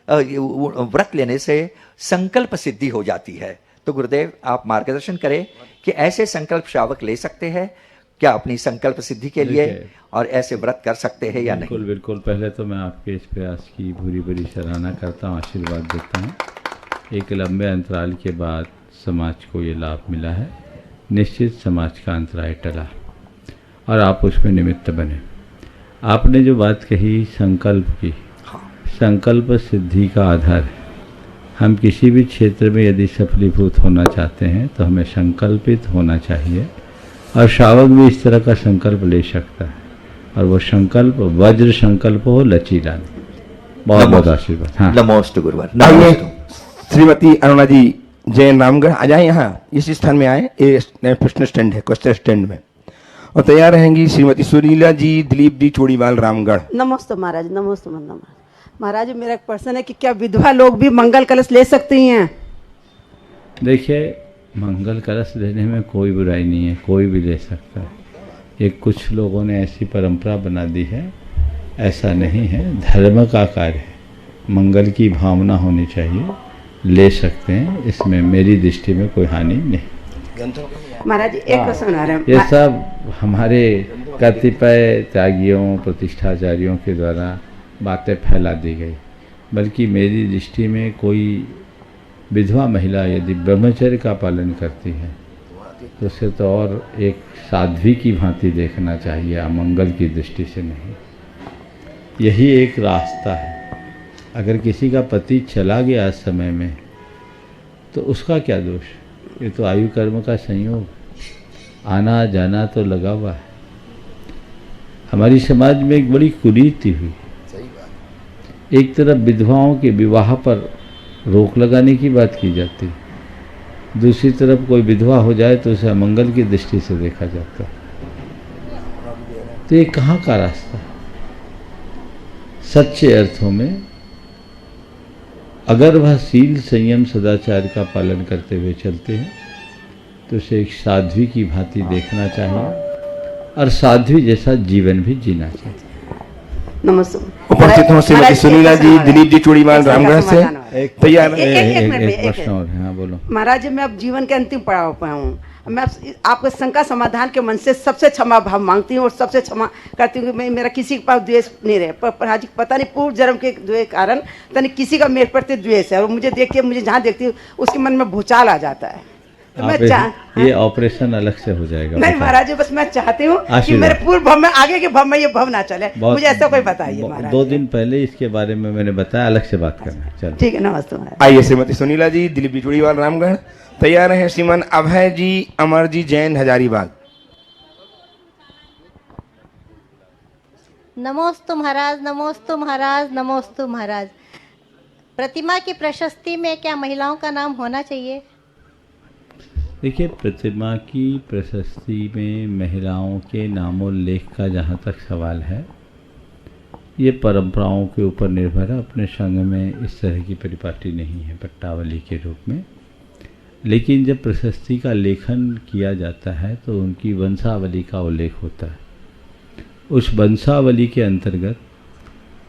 व्रत लेने से संकल्प सिद्धि हो जाती है। तो गुरुदेव, आप मार्गदर्शन करें कि ऐसे संकल्प श्रावक ले सकते हैं क्या अपनी संकल्प सिद्धि के लिए देखिए, और ऐसे व्रत कर सकते हैं या नहीं? बिल्कुल बिल्कुल। पहले तो मैं आपके इस प्रयास की भूरी भूरी सराहना करता हूँ, आशीर्वाद देता हूँ। एक लंबे अंतराल के बाद समाज को ये लाभ मिला है। निश्चित समाज का अंतराय टला और आप उसमें निमित्त बने। आपने जो बात कही संकल्प की, संकल्प सिद्धि का आधार है। हम किसी भी क्षेत्र में यदि सफलीभूत होना चाहते हैं तो हमें संकल्पित होना चाहिए, और श्रावक भी इस तरह का संकल्प ले सकता है, और वो संकल्प वज्र संकल्प हो, लचीला नहीं। बहुत बहुत आशीर्वाद। हाँ, नमोस्तु गुरुवर, आइए नमोस्तु। श्रीमती अरुणा जी जैन रामगढ़ आ जाए, यहाँ इस स्थान में आए, ये प्रश्न स्टैंड है, क्वेश्चन स्टैंड में। और तैयार रहेंगी श्रीमती सुनीला जी दिलीप जी चूड़ीवाल रामगढ़। नमस्ते महाराज, नमस्ते महाराज। मेरा एक प्रश्न है कि क्या विधवा लोग भी मंगल कलश ले सकती हैं? देखिए, मंगल कलश लेने में कोई बुराई नहीं है, कोई भी ले सकता है। एक कुछ लोगों ने ऐसी परंपरा बना दी है, ऐसा नहीं है। धर्म का कार्य है, मंगल की भावना होनी चाहिए, ले सकते हैं, इसमें मेरी दृष्टि में कोई हानि नहीं। महाराज एक प्रश्न आ रहा है। ये सब हमारे कतिपय त्यागियों प्रतिष्ठाचार्यों के द्वारा बातें फैला दी गई, बल्कि मेरी दृष्टि में कोई विधवा महिला यदि ब्रह्मचर्य का पालन करती है तो उसे तो और एक साध्वी की भांति देखना चाहिए, अमंगल की दृष्टि से नहीं। यही एक रास्ता है। अगर किसी का पति चला गया आज समय में तो उसका क्या दोष? ये तो आयु कर्म का संयोग, आना जाना तो लगा हुआ है। हमारी समाज में एक बड़ी कुरीति हुई। एक तरफ विधवाओं के विवाह पर रोक लगाने की बात की जाती है, दूसरी तरफ कोई विधवा हो जाए तो उसे अमंगल की दृष्टि से देखा जाता है। तो ये कहाँ का रास्ता है? सच्चे अर्थों में अगर वह सील संयम सदाचार का पालन करते हुए चलते हैं तो उसे एक साध्वी की भांति देखना चाहिए, और साध्वी जैसा जीवन भी जीना चाहिए। नमस्ते। उपस्थित हो श्रीमती सुनीला जी दिलीप जी चूड़ीवाल रामगढ़ से। तैयार। एक प्रश्न और है। हाँ, बोलो। महाराज, मैं अब जीवन के अंतिम पड़ाव पर हूँ। मैं आपको शंका समाधान के मन से सबसे क्षमा भाव मांगती हूँ और सबसे क्षमा करती हूँ कि मैं मेरा किसी के पास द्वेष नहीं रहे, पर आज पता नहीं पूर्व जन्म के कारण तनी किसी का मेरे प्रति द्वेष है, और मुझे देख के मुझे जहाँ देखती हूँ उसके मन में भूचाल आ जाता है। तो मैं ये ऑपरेशन अलग से हो जाएगा। नहीं महाराज, बस मैं चाहती हूँ कि मेरे पूर्व भव में, आगे के भव में ये भव ना चले, मुझे ऐसा कोई बताइए महाराज। 2 दिन पहले इसके बारे में मैंने बताया, अलग से बात करना। चलो ठीक है, नमस्ते महाराज। आइए श्रीमती सुनीला जी दिलीप जी चूड़ीवाल रामगढ़। तैयार हैं श्रीमान अभय जी अमर जी जैन हजारीबाग। नमोस्तु महाराज, नमोस्तु महाराज, नमोस्तु महाराज। प्रतिमा की प्रशस्ति में क्या महिलाओं का नाम होना चाहिए? देखिए, प्रतिमा की प्रशस्ति में महिलाओं के नामोल्लेख का जहाँ तक सवाल है, ये परंपराओं के ऊपर निर्भर है। अपने संघ में इस तरह की परिपाटी नहीं है पट्टावली के रूप में। लेकिन जब प्रशस्ति का लेखन किया जाता है तो उनकी वंशावली का उल्लेख होता है। उस वंशावली के अंतर्गत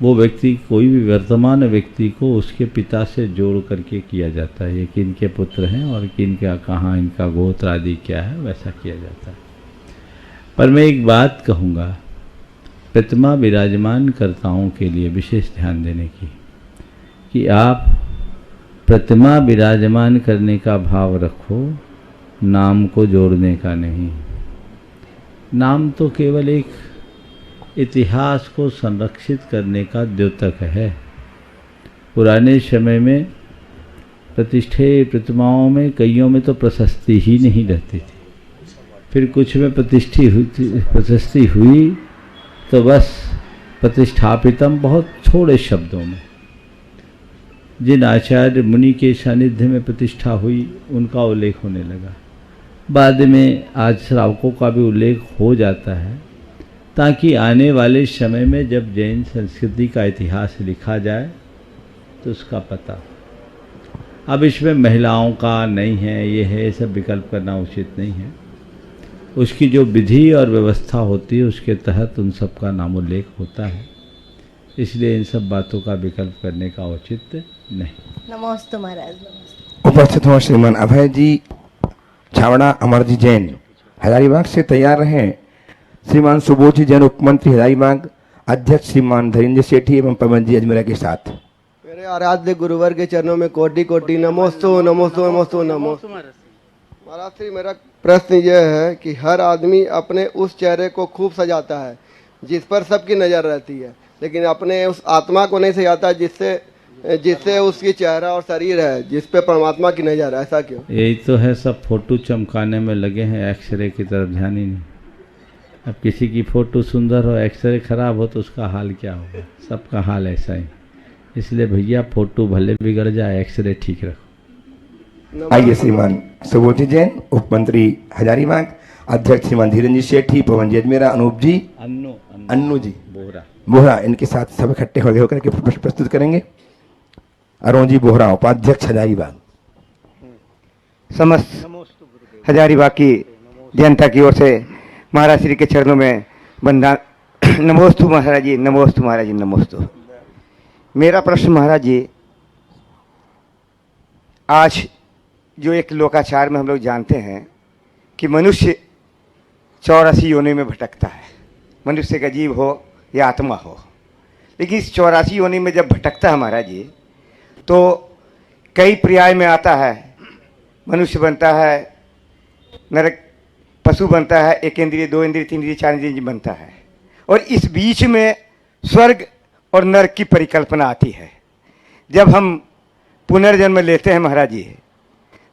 वो व्यक्ति, कोई भी वर्तमान व्यक्ति को उसके पिता से जोड़ करके किया जाता है, ये किन के पुत्र हैं और किन का कहाँ इनका गोत्र आदि क्या है, वैसा किया जाता है। पर मैं एक बात कहूँगा, प्रतिमा विराजमान कर्ताओं के लिए विशेष ध्यान देने की, कि आप प्रतिमा विराजमान करने का भाव रखो, नाम को जोड़ने का नहीं। नाम तो केवल एक इतिहास को संरक्षित करने का द्योतक है। पुराने समय में प्रतिष्ठे प्रतिमाओं में कईयों में तो प्रशस्ति ही नहीं रहती थी, फिर कुछ में प्रशस्ति हुई तो बस प्रतिष्ठापितम बहुत थोड़े शब्दों में। जिन आचार्य मुनि के सानिध्य में प्रतिष्ठा हुई उनका उल्लेख होने लगा। बाद में आज श्रावकों का भी उल्लेख हो जाता है, ताकि आने वाले समय में जब जैन संस्कृति का इतिहास लिखा जाए तो उसका पता। अब इसमें महिलाओं का नहीं है, ये है, ये सब विकल्प करना उचित नहीं है। उसकी जो विधि और व्यवस्था होती है उसके तहत उन सब का नामोल्लेख होता है, इसलिए इन सब बातों का विकल्प करने का औचित्य नहीं। नमोस्तु महाराज। उपस्थित हो श्रीमान अभय जी छावड़ा अमर जी जैन हजारीबाग से। तैयार रहें श्रीमान सुबोध जी जैन उपमंत्री हजारीबाग, अध्यक्ष श्रीमान धीरेन्द्र सेठी एवं पवन जी अजमेरा के साथ। मेरे आराध्य गुरुवर के चरणों में कोटि कोटि नमोस्तु नमोस्तु नमोस्तु नमोस्तु। महाराज श्री, मेरा प्रश्न यह है कि हर आदमी अपने उस चेहरे को खूब सजाता है जिस पर सबकी नज़र रहती है, लेकिन अपने उस आत्मा को नहीं सजाता जिससे उसकी चेहरा और शरीर है जिस पे परमात्मा की नज़र है। ऐसा क्यों? यही तो है, सब फोटो चमकाने में लगे हैं, एक्सरे की तरफ ध्यान ही नहीं। अब किसी की फोटो सुंदर हो, एक्सरे खराब हो तो उसका हाल क्या होगा? सबका हाल ऐसा ही। इसलिए भैया फोटो भले बिगड़ जाए, एक्सरे ठीक रखो। आइए श्रीमान सुबोध जी जैन उपमंत्री हजारीबाग, अध्यक्ष श्रीमान धीरेन्द्र सेठी, पवन जी अजमेरा, अनूप जी, अन्नू जी बोहरा, इनके साथ सब इकट्ठे होकर के प्रश्न प्रस्तुत करेंगे। अरुण जी बोहरा, उपाध्यक्ष हजारीबाग। समस्त हजारीबाग की जनता की ओर से महाराज श्री के चरणों में वंदना। नमोस्तु महाराज जी, नमोस्तु महाराज जी, नमोस्तु। मेरा प्रश्न महाराज जी, आज जो एक लोकाचार में हम लोग जानते हैं कि मनुष्य 84 योनि में भटकता है, मनुष्य का जीव हो या आत्मा हो, लेकिन इस 84 योनि में जब भटकता है महाराज जी, तो कई पर्याय में आता है। मनुष्य बनता है, नरक पशु बनता है, 1 इंद्रिय 2 इंद्रिय 3 इंद्रिय 4 इंद्रिय बनता है, और इस बीच में स्वर्ग और नरक की परिकल्पना आती है। जब हम पुनर्जन्म लेते हैं महाराज जी,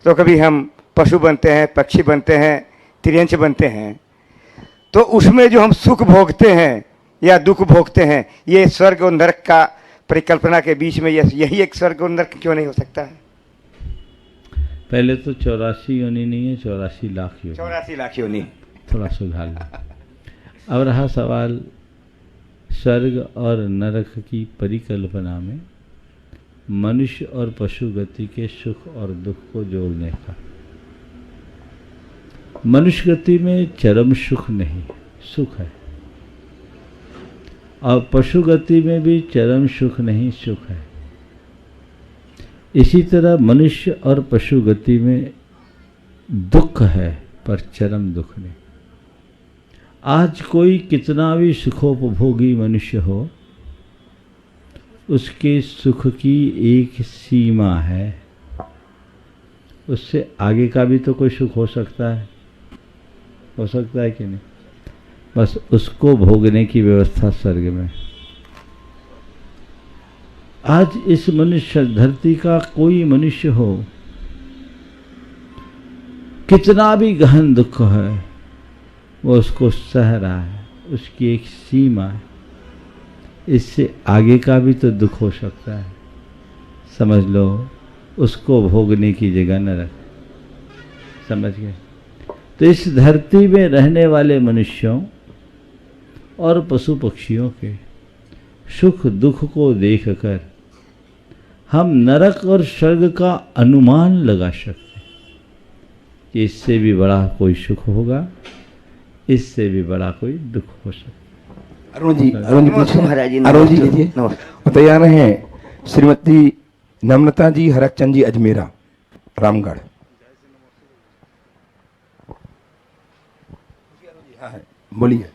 तो कभी हम पशु बनते हैं, पक्षी बनते हैं, तिर्यंच बनते हैं, तो उसमें जो हम सुख भोगते हैं या दुख भोगते हैं, ये स्वर्ग और नरक का परिकल्पना के बीच में यही एक स्वर्ग और नरक क्यों नहीं हो सकता है? पहले तो 84 योनि नहीं है, 84 लाख योनि। 84 लाख योनि, थोड़ा सुधार लो। अब रहा सवाल स्वर्ग और नरक की परिकल्पना में मनुष्य और पशु गति के सुख और दुख को जोड़ने का। मनुष्य गति में चरम सुख नहीं, सुख है, और पशु गति में भी चरम सुख नहीं, सुख है। इसी तरह मनुष्य और पशु गति में दुख है पर चरम दुख नहीं। आज कोई कितना भी सुखोपभोगी मनुष्य हो, उसके सुख की एक सीमा है, उससे आगे का भी तो कोई सुख हो सकता है, हो सकता है कि नहीं? बस उसको भोगने की व्यवस्था स्वर्ग में। आज इस मनुष्य धरती का कोई मनुष्य हो, कितना भी गहन दुख है, वो उसको सह रहा है, उसकी एक सीमा है, इससे आगे का भी तो दुख हो सकता है। समझ लो, उसको भोगने की जगह न रख। समझ गए? तो इस धरती में रहने वाले मनुष्यों और पशु पक्षियों के सुख दुख को देखकर हम नरक और स्वर्ग का अनुमान लगा सकते हैं कि इससे भी बड़ा कोई सुख होगा, इससे भी बड़ा कोई दुख हो सकता है। अरुण जी लीजिए, और तैयार हैं श्रीमती नम्रता जी, हरकचंद जी अजमेरा, रामगढ़। बोलिए।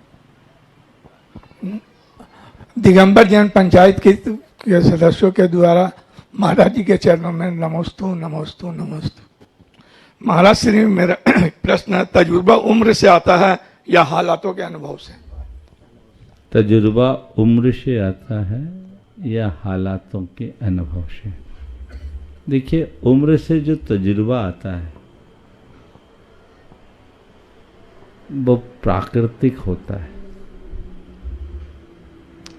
दिगंबर जैन पंचायत के सदस्यों के द्वारा महाराज जी के चरणों में नमोस्तु नमोस्तु नमोस्तु। महाराज श्री, मेरा प्रश्न है, तजुर्बा उम्र से आता है या हालातों के अनुभव से? तजुर्बा उम्र से आता है या हालातों के अनुभव से? देखिए, उम्र से जो तजुर्बा आता है वो प्राकृतिक होता है।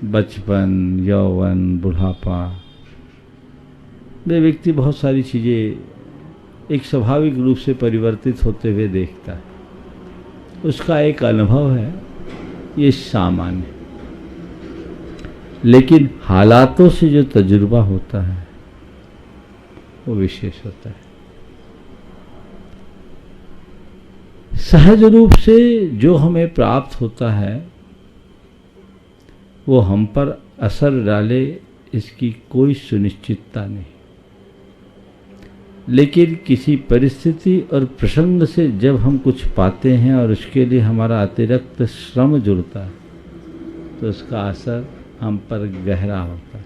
बचपन, यौवन, बुढ़ापा, वे व्यक्ति बहुत सारी चीज़ें एक स्वाभाविक रूप से परिवर्तित होते हुए देखता है, उसका एक अनुभव है, ये सामान्य। लेकिन हालातों से जो तजुर्बा होता है वो विशेष होता है। सहज रूप से जो हमें प्राप्त होता है वो हम पर असर डाले, इसकी कोई सुनिश्चितता नहीं। लेकिन किसी परिस्थिति और प्रसंग से जब हम कुछ पाते हैं और उसके लिए हमारा अतिरिक्त श्रम जुड़ता है तो उसका असर हम पर गहरा होता है।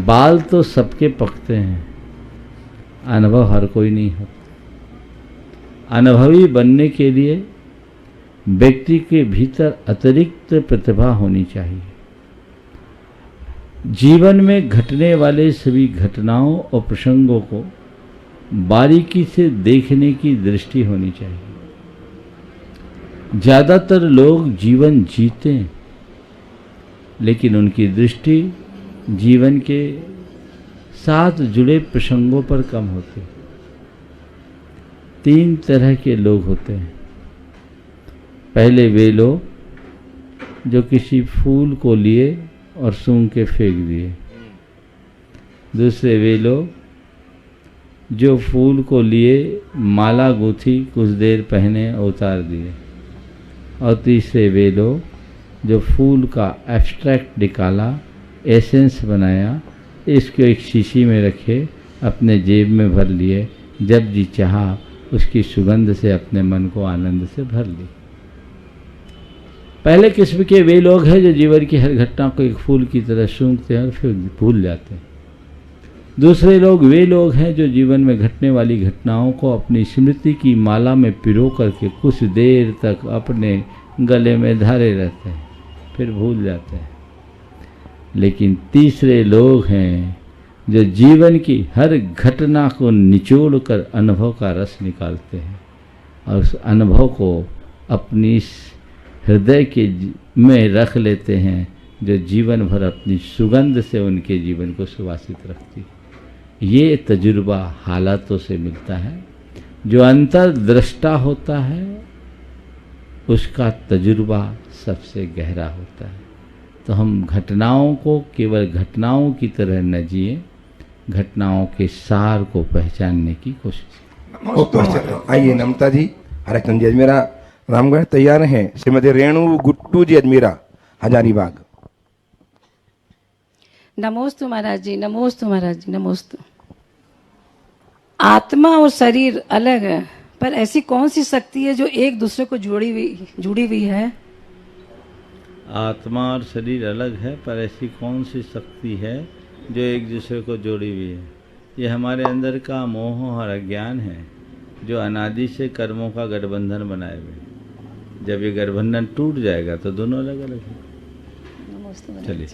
बाल तो सबके पकते हैं, अनुभव हर कोई नहीं होता। अनुभवी बनने के लिए व्यक्ति के भीतर अतिरिक्त प्रतिभा होनी चाहिए। जीवन में घटने वाले सभी घटनाओं और प्रसंगों को बारीकी से देखने की दृष्टि होनी चाहिए। ज़्यादातर लोग जीवन जीते लेकिन उनकी दृष्टि जीवन के साथ जुड़े प्रसंगों पर कम होती। 3 तरह के लोग होते हैं। पहले वे लोग जो किसी फूल को लिए और सूंघ के फेंक दिए। दूसरे वे लोग जो फूल को लिए, माला गूंथी, कुछ देर पहने और उतार दिए। और तीसरे वे लोग जो फूल का एब्स्ट्रैक्ट निकाला, एसेंस बनाया, इसको एक शीशी में रखे, अपने जेब में भर लिए, जब जी चाहा उसकी सुगंध से अपने मन को आनंद से भर ली। पहले किस्म के वे लोग हैं जो जीवन की हर घटना को एक फूल की तरह सूंघते हैं और फिर भूल जाते हैं। दूसरे लोग वे लोग हैं जो जीवन में घटने वाली घटनाओं को अपनी स्मृति की माला में पिरो करके कुछ देर तक अपने गले में धारे रहते हैं, फिर भूल जाते हैं। लेकिन तीसरे लोग हैं जो जीवन की हर घटना को निचोड़ कर अनुभव का रस निकालते हैं और उस अनुभव को अपनी हृदय के में रख लेते हैं, जो जीवन भर अपनी सुगंध से उनके जीवन को सुवासित रखती है। ये तजुर्बा हालातों से मिलता है। जो अंतर्दृष्टा होता है उसका तजुर्बा सबसे गहरा होता है। तो हम घटनाओं को केवल घटनाओं की तरह न जिए, घटनाओं के सार को पहचानने की कोशिश करें। आइए नमता जी, हरचंद जी अजमेरा रामगढ़ तैयार हैं। श्रीमती रेणु गुट्टू जी अजमेरा हजारीबाग। नमोस्तु महाराज जी, नमोस्तु महाराज जी, नमोस्तु। आत्मा और शरीर अलग है, पर ऐसी कौन सी शक्ति है जो एक दूसरे को जुड़ी हुई है? आत्मा और शरीर अलग है, पर ऐसी कौन सी शक्ति है जो एक दूसरे को जोड़ी हुई है? ये हमारे अंदर का मोह और अज्ञान है जो अनादि से कर्मों का गठबंधन बनाए हुए। जब ये गठबंधन टूट जाएगा तो दोनों अलग अलग हैं। चलिए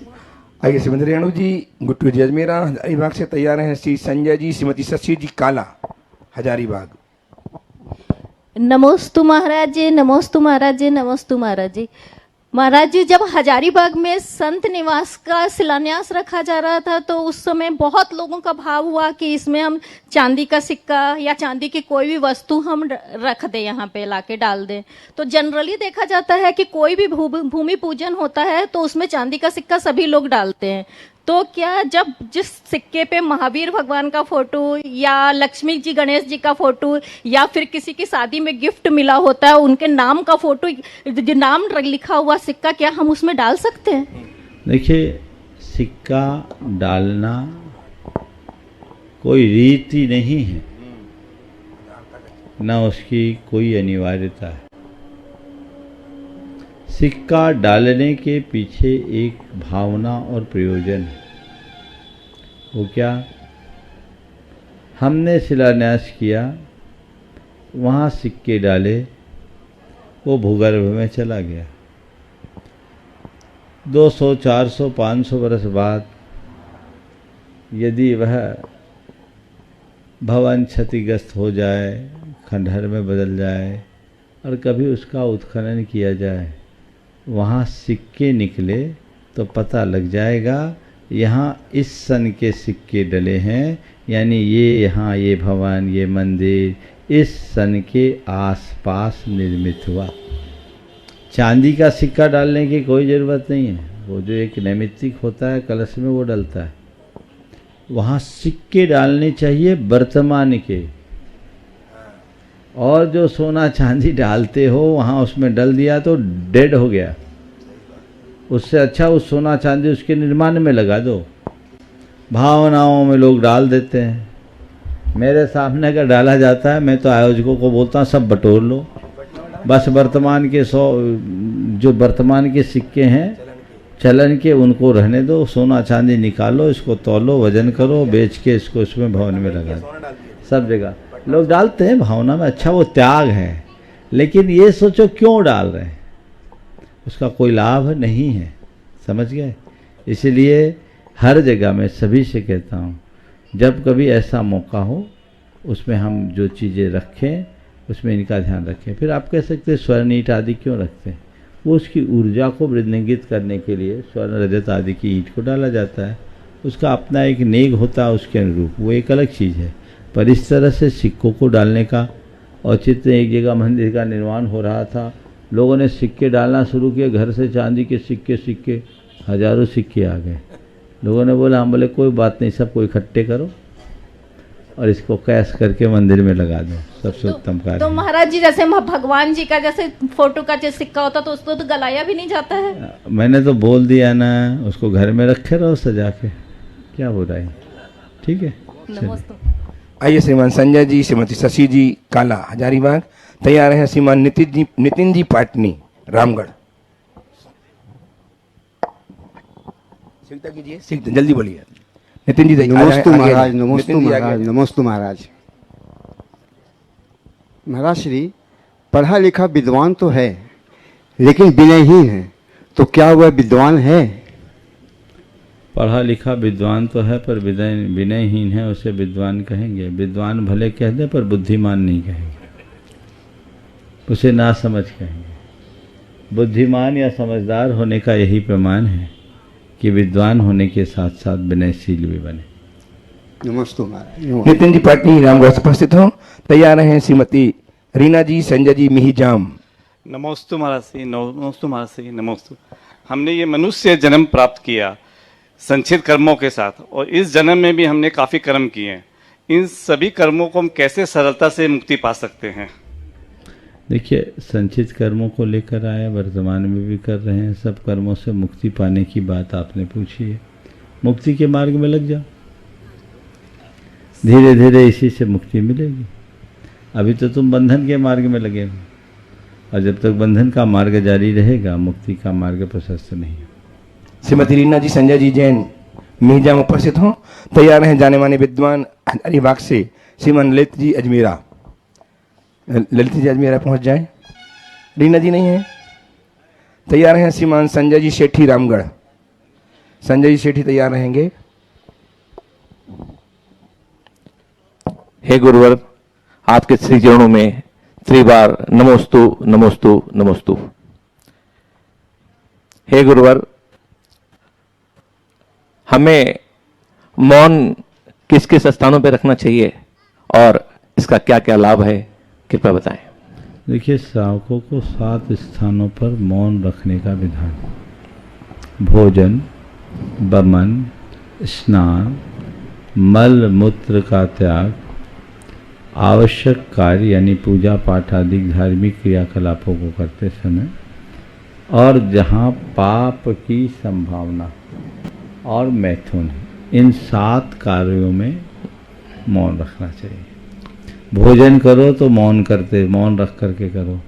आइए श्रीमती रेणु जी गुट्टू जी अजमेरा हजारीबाग से तैयार हैं। श्री संजय जी, श्रीमती शशि जी काला हजारीबाग। नमोस्तु महाराज जी, नमोस्तु महाराज जी, नमोस्तु महाराज जी। महाराज जी, जब हजारीबाग में संत निवास का शिलान्यास रखा जा रहा था तो उस समय बहुत लोगों का भाव हुआ कि इसमें हम चांदी का सिक्का या चांदी की कोई भी वस्तु हम रख दें, यहाँ पे लाके डाल दें। तो जनरली देखा जाता है कि कोई भी भूमि पूजन होता है तो उसमें चांदी का सिक्का सभी लोग डालते हैं। तो क्या जब जिस सिक्के पे महावीर भगवान का फोटो या लक्ष्मी जी गणेश जी का फोटो या फिर किसी की शादी में गिफ्ट मिला होता है उनके नाम का फोटो, जो नाम लिखा हुआ सिक्का, क्या हम उसमें डाल सकते हैं? देखिए, सिक्का डालना कोई रीति नहीं है, ना उसकी कोई अनिवार्यता है। सिक्का डालने के पीछे एक भावना और प्रयोजन है। वो क्या? हमने शिलान्यास किया, वहाँ सिक्के डाले, वो भूगर्भ में चला गया। 200, 400, 500 वर्ष बाद यदि वह भवन क्षतिग्रस्त हो जाए, खंडहर में बदल जाए और कभी उसका उत्खनन किया जाए, वहाँ सिक्के निकले तो पता लग जाएगा यहाँ इस सन के सिक्के डले हैं, यानी ये यहाँ ये भवन, ये मंदिर इस सन के आसपास निर्मित हुआ। चांदी का सिक्का डालने की कोई ज़रूरत नहीं है, वो जो एक नैमित्तिक होता है कलश में वो डलता है। वहाँ सिक्के डालने चाहिए वर्तमान के, और जो सोना चांदी डालते हो वहाँ उसमें डल दिया तो डेड हो गया। उससे अच्छा उस सोना चांदी उसके निर्माण में लगा दो। भावनाओं में लोग डाल देते हैं, मेरे सामने अगर डाला जाता है मैं तो आयोजकों को बोलता हूँ सब बटोर लो, बस वर्तमान के 100 जो वर्तमान के सिक्के हैं चलन के उनको रहने दो, सोना चांदी निकालो, इसको तौलो, वजन करो, बेच के इसको इसमें भवन में लगा दो। सब जगह लोग डालते हैं भावना में, अच्छा वो त्याग है, लेकिन ये सोचो क्यों डाल रहे हैं, उसका कोई लाभ नहीं है, समझ गए। इसलिए हर जगह मैं सभी से कहता हूँ जब कभी ऐसा मौका हो उसमें हम जो चीज़ें रखें उसमें इनका ध्यान रखें। फिर आप कह सकते हैं स्वर्ण ईंट आदि क्यों रखते हैं, वो उसकी ऊर्जा को वृद्धिंगित करने के लिए स्वर्ण रजत आदि की ईंट को डाला जाता है, उसका अपना एक नेग होता है उसके अनुरूप, वो एक अलग चीज़ है। पर इस तरह से सिक्कों को डालने का औचित्य, एक जगह मंदिर का निर्माण हो रहा था, लोगों ने सिक्के डालना शुरू किए, घर से चांदी के सिक्के हजारों सिक्के आ गए। लोगों ने बोला, हम बोले कोई बात नहीं, सबको इकट्ठे करो और इसको कैश करके मंदिर में लगा दो, सबसे उत्तम कार्य। तो महाराज जी जैसे भगवान जी का जैसे फोटो का जो सिक्का होता तो उसको तो गलाया भी नहीं जाता है। मैंने तो बोल दिया ना, उसको घर में रखे रहो सजा के, क्या हो रहा है, ठीक है। आइए श्रीमान संजय जी, श्रीमती शशि जी काला हजारीबाग तैयार हैं, श्रीमान नितिन जी पाटनी रामगढ़। कीजिए, जल्दी बोलिए नितिन जी। नमस्ते महाराज, नमस्ते महाराज, नमस्ते महाराज। महाराज श्री पढ़ा लिखा विद्वान तो है लेकिन विनयहीन है, तो क्या वह विद्वान है? पढ़ा लिखा विद्वान तो है पर विनयहीन है, उसे विद्वान कहेंगे? विद्वान भले कह दे पर बुद्धिमान नहीं कहेंगे, उसे ना समझ कहेंगे। बुद्धिमान या समझदार होने का यही प्रमाण है कि विद्वान होने के साथ साथ विनयशील भी बने। नमस्ते महाराज। नितिन जी पाटनी रामगढ़ से उपस्थित हो, तैयार हैं श्रीमती रीना जी संजय जी मिहिजाम। नमोस्तु महाराज श्री, नमोस्तु महाराज श्री, नमोस्तु। हमने ये मनुष्य जन्म प्राप्त किया संचित कर्मों के साथ, और इस जन्म में भी हमने काफ़ी कर्म किए हैं। इन सभी कर्मों को हम कैसे सरलता से मुक्ति पा सकते हैं? देखिए, संचित कर्मों को लेकर आए, वर्तमान में भी कर रहे हैं, सब कर्मों से मुक्ति पाने की बात आपने पूछी है। मुक्ति के मार्ग में लग जाओ, धीरे धीरे इसी से मुक्ति मिलेगी। अभी तो तुम बंधन के मार्ग में लगे हो, और जब तक बंधन का मार्ग जारी रहेगा मुक्ति का मार्ग प्रशस्त नहीं है। श्रीमती रीना जी संजय जी जैन मिहिजाम उपस्थित हो, तैयार हैं जाने माने विद्वान हजारीबाग से श्रीमान ललित जी अजमेरा। ललित जी अजमेरा पहुंच जाए। रीना जी नहीं है, तैयार हैं श्रीमान संजय जी सेठी रामगढ़। संजय जी सेठी तैयार रहेंगे। हे गुरुवर, आपके श्री चरणों में त्रिबार नमोस्तु नमोस्तु नमोस्तु। हे गुरुवर, हमें मौन किस किस स्थानों पर रखना चाहिए और इसका क्या क्या लाभ है, कृपया बताएं। देखिए, श्रावकों को 7 स्थानों पर मौन रखने का विधान: भोजन, बमन, स्नान, मल मूत्र का त्याग, आवश्यक कार्य यानी पूजा पाठ आदि धार्मिक क्रियाकलापों को करते समय, और जहाँ पाप की संभावना और मैथुन, इन 7 कार्यों में मौन रखना चाहिए। भोजन करो तो मौन रख करके करो,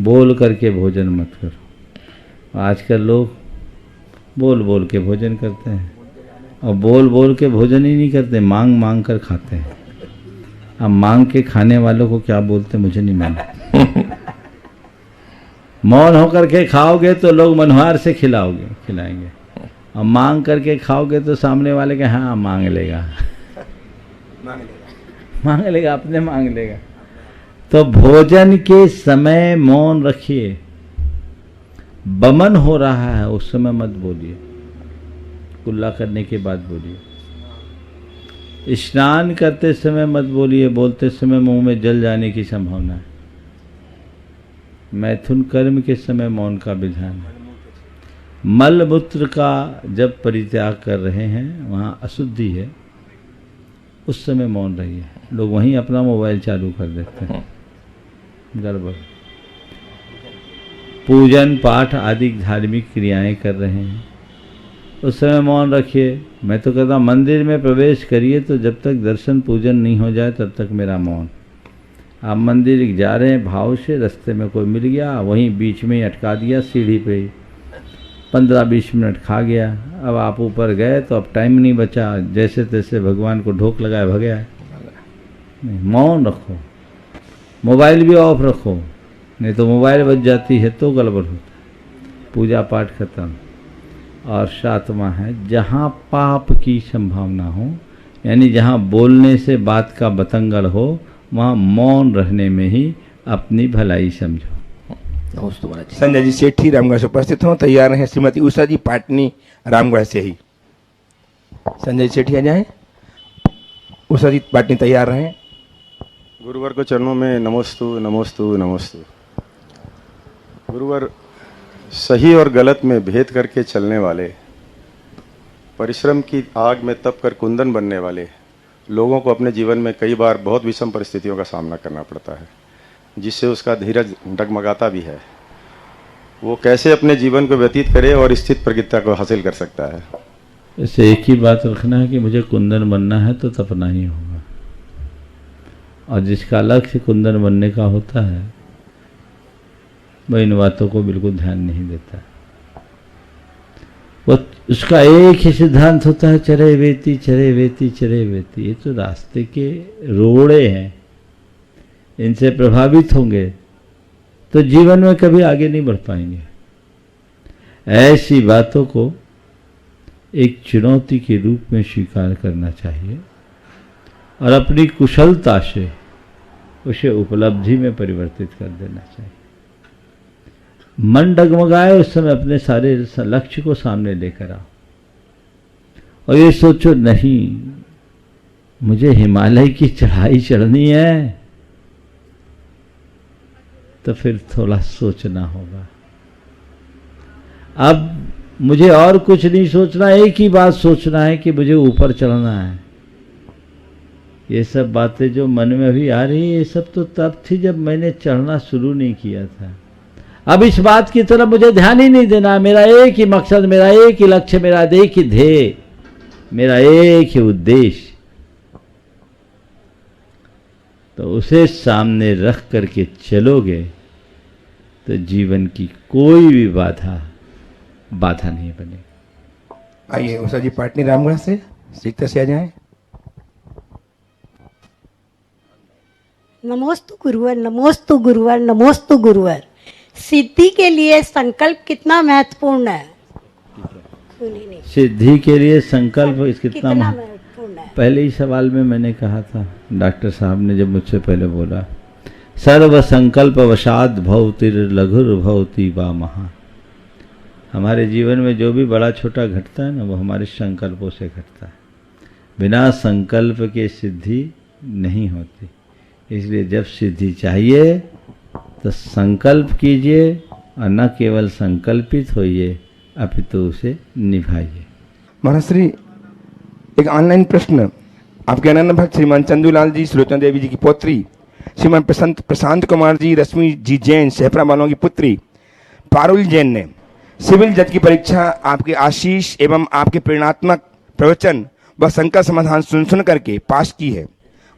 बोल करके भोजन मत करो। आजकल लोग बोल बोल के भोजन करते हैं, और बोल बोल के भोजन ही नहीं करते, मांग मांग कर खाते हैं। अब मांग के खाने वालों को क्या बोलते मुझे नहीं मालूम। मौन होकर के खाओगे तो लोग मनोहार से खिलाएंगे, और मांग करके खाओगे तो सामने वाले के हाँ मांग लेगा, अपने मांग लेगा। तो भोजन के समय मौन रखिए। बमन हो रहा है उस समय मत बोलिए, कुल्ला करने के बाद बोलिए। स्नान करते समय मत बोलिए, बोलते समय मुंह में जल जाने की संभावना है। मैथुन कर्म के समय मौन का विधान है। मल मूत्र का जब परित्याग कर रहे हैं, वहाँ अशुद्धि है, उस समय मौन रहिए। लोग वहीं अपना मोबाइल चालू कर देते हैं, गड़बड़। पूजन पाठ आदि धार्मिक क्रियाएं कर रहे हैं, उस समय मौन रखिए। मैं तो कहता हूँ मंदिर में प्रवेश करिए तो जब तक दर्शन पूजन नहीं हो जाए तब तक मेरा मौन। आप मंदिर जा रहे हैं भाव से, रास्ते में कोई मिल गया, वहीं बीच में ही अटका दिया सीढ़ी पे ही, 15-20 मिनट खा गया। अब आप ऊपर गए तो अब टाइम नहीं बचा, जैसे तैसे भगवान को ढोक लगाए भगया। मौन रखो, मोबाइल भी ऑफ रखो, नहीं तो मोबाइल बज जाती है तो गड़बड़ होता है। पूजा पाठ खत्म। और सातवां है जहाँ पाप की संभावना हो, यानी जहाँ बोलने से बात का बतंगड़ हो, वहाँ मौन रहने में ही अपनी भलाई समझो। संजय जी सेठी रामगढ़ से उपस्थित हों, तैयार हैं श्रीमती उषा जी पाटनी रामगढ़ से ही। संजय जी सेठी आ जाएं, उषा जी पाटनी तैयार रहें। गुरुवर को चरणों में नमोस्तु नमोस्तु नमोस्तु। गुरुवर, सही और गलत में भेद करके चलने वाले, परिश्रम की आग में तप कर कुंदन बनने वाले लोगों को अपने जीवन में कई बार बहुत विषम परिस्थितियों का सामना करना पड़ता है, जिससे उसका धीरज डगमगाता भी है। वो कैसे अपने जीवन को व्यतीत करे और स्थित प्रज्ञता को हासिल कर सकता है? इसे एक ही बात रखना है कि मुझे कुंदन बनना है तो तपना ही होगा, और जिसका लक्ष्य कुंदन बनने का होता है वह इन बातों को बिल्कुल ध्यान नहीं देता। वो उसका एक ही सिद्धांत होता है, चरे वेती चरे वेती चरे वेती। ये तो रास्ते के रोड़े हैं, इनसे प्रभावित होंगे तो जीवन में कभी आगे नहीं बढ़ पाएंगे। ऐसी बातों को एक चुनौती के रूप में स्वीकार करना चाहिए और अपनी कुशलता से उसे उपलब्धि में परिवर्तित कर देना चाहिए। मन डगमगाए उस समय अपने सारे लक्ष्य को सामने लेकर आओ और ये सोचो नहीं मुझे हिमालय की चढ़ाई चढ़नी है, तो फिर थोड़ा सोचना होगा। अब मुझे और कुछ नहीं सोचना, एक ही बात सोचना है कि मुझे ऊपर चढ़ना है। ये सब बातें जो मन में अभी आ रही है, ये सब तो तब थी जब मैंने चढ़ना शुरू नहीं किया था। अब इस बात की तरफ मुझे ध्यान ही नहीं देना। मेरा एक ही मकसद, मेरा एक ही लक्ष्य, मेरा एक ही ध्येय, मेरा एक ही उद्देश्य, तो उसे सामने रख करके चलोगे तो जीवन की कोई भी बाधा नहीं बनेगी। आइए उषा जी पाटनी रामगढ़ से सीखते से आ जाएं। नमोस्तु गुरुवर, नमोस्तु गुरुवर, नमोस्तु गुरुवर। सिद्धि के लिए संकल्प कितना महत्वपूर्ण है? सिद्धि के लिए संकल्प कितना महत्वपूर्ण है? पहले ही सवाल में मैंने कहा था, डॉक्टर साहब ने जब मुझसे पहले बोला, सर्व संकल्प वशाद भवतिर लघुर भवति वा महा। हमारे जीवन में जो भी बड़ा छोटा घटता है ना, वो हमारे संकल्पों से घटता है। बिना संकल्प के सिद्धि नहीं होती। इसलिए जब सिद्धि चाहिए तो संकल्प कीजिए और न केवल संकल्पित होइए अपितु उसे निभाइए। महाराज श्री, एक ऑनलाइन प्रश्न। आपके अनन्य भक्त श्रीमान चंदूलाल जी, सुलोचना देवी जी की पौत्री, श्रीमान प्रशांत कुमार जी, रश्मि जी जैन, सहपरा वालों की पुत्री पारुल जैन ने सिविल जज की परीक्षा आपके आशीष एवं आपके प्रेरणात्मक प्रवचन व शंका समाधान सुन करके पास की है।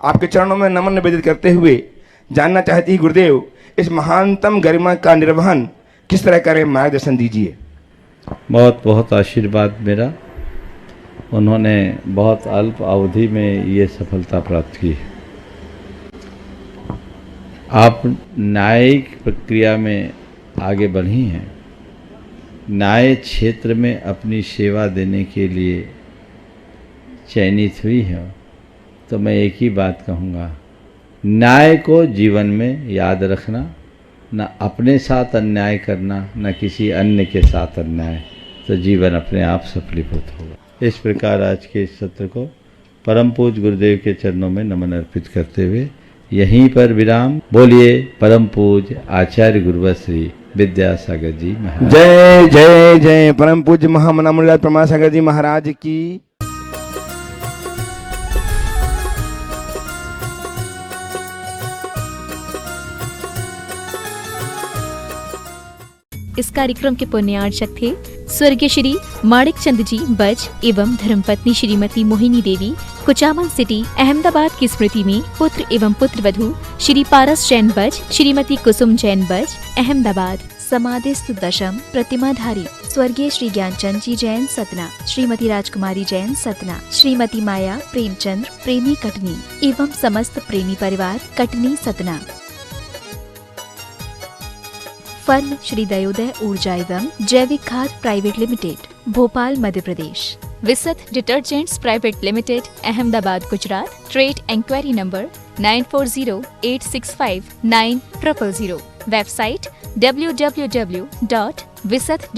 आपके चरणों में नमन निवेदित करते हुए जानना चाहती है गुरुदेव, इस महानतम गरिमा का निर्वहन किस तरह करें, मार्गदर्शन दीजिए। बहुत बहुत आशीर्वाद मेरा। उन्होंने बहुत अल्प अवधि में ये सफलता प्राप्त की। आप न्यायिक प्रक्रिया में आगे बढ़ी हैं, न्याय क्षेत्र में अपनी सेवा देने के लिए चयनित हुई है, तो मैं एक ही बात कहूँगा, न्याय को जीवन में याद रखना, न अपने साथ अन्याय करना, न किसी अन्य के साथ अन्याय, तो जीवन अपने आप सफलीभूत होगा। इस प्रकार आज के इस सत्र को परम पूज्य गुरुदेव के चरणों में नमन अर्पित करते हुए यहीं पर विराम। बोलिए परम पूज्य आचार्य गुरुवर श्री विद्यासागर जी महाराज। जय जय जय परम पूज्य महामना मुनिलाल परमासागर जी महाराज की। इस कार्यक्रम के पुण्यार्चक थे स्वर्गीय श्री माणिक चंद जी बज एवं धर्मपत्नी श्रीमती मोहिनी देवी कुचामन सिटी अहमदाबाद की स्मृति में पुत्र एवं पुत्रवधू श्री पारस जैन बज श्रीमती कुसुम जैन बज अहमदाबाद। समाधिस्थ दशम प्रतिमाधारी स्वर्गीय श्री ज्ञानचंद जी जैन सतना, श्रीमती राजकुमारी जैन सतना, श्रीमती माया प्रेमचंद प्रेमी कटनी एवं समस्त प्रेमी परिवार कटनी सतना। फर्म श्री दयोदय ऊर्जा एवं जैविक खाद private limited Bhopal Madhya Pradesh. Visat detergents private limited Ahmedabad Gujarat. Trade enquiry number 9408659000। Website www.visat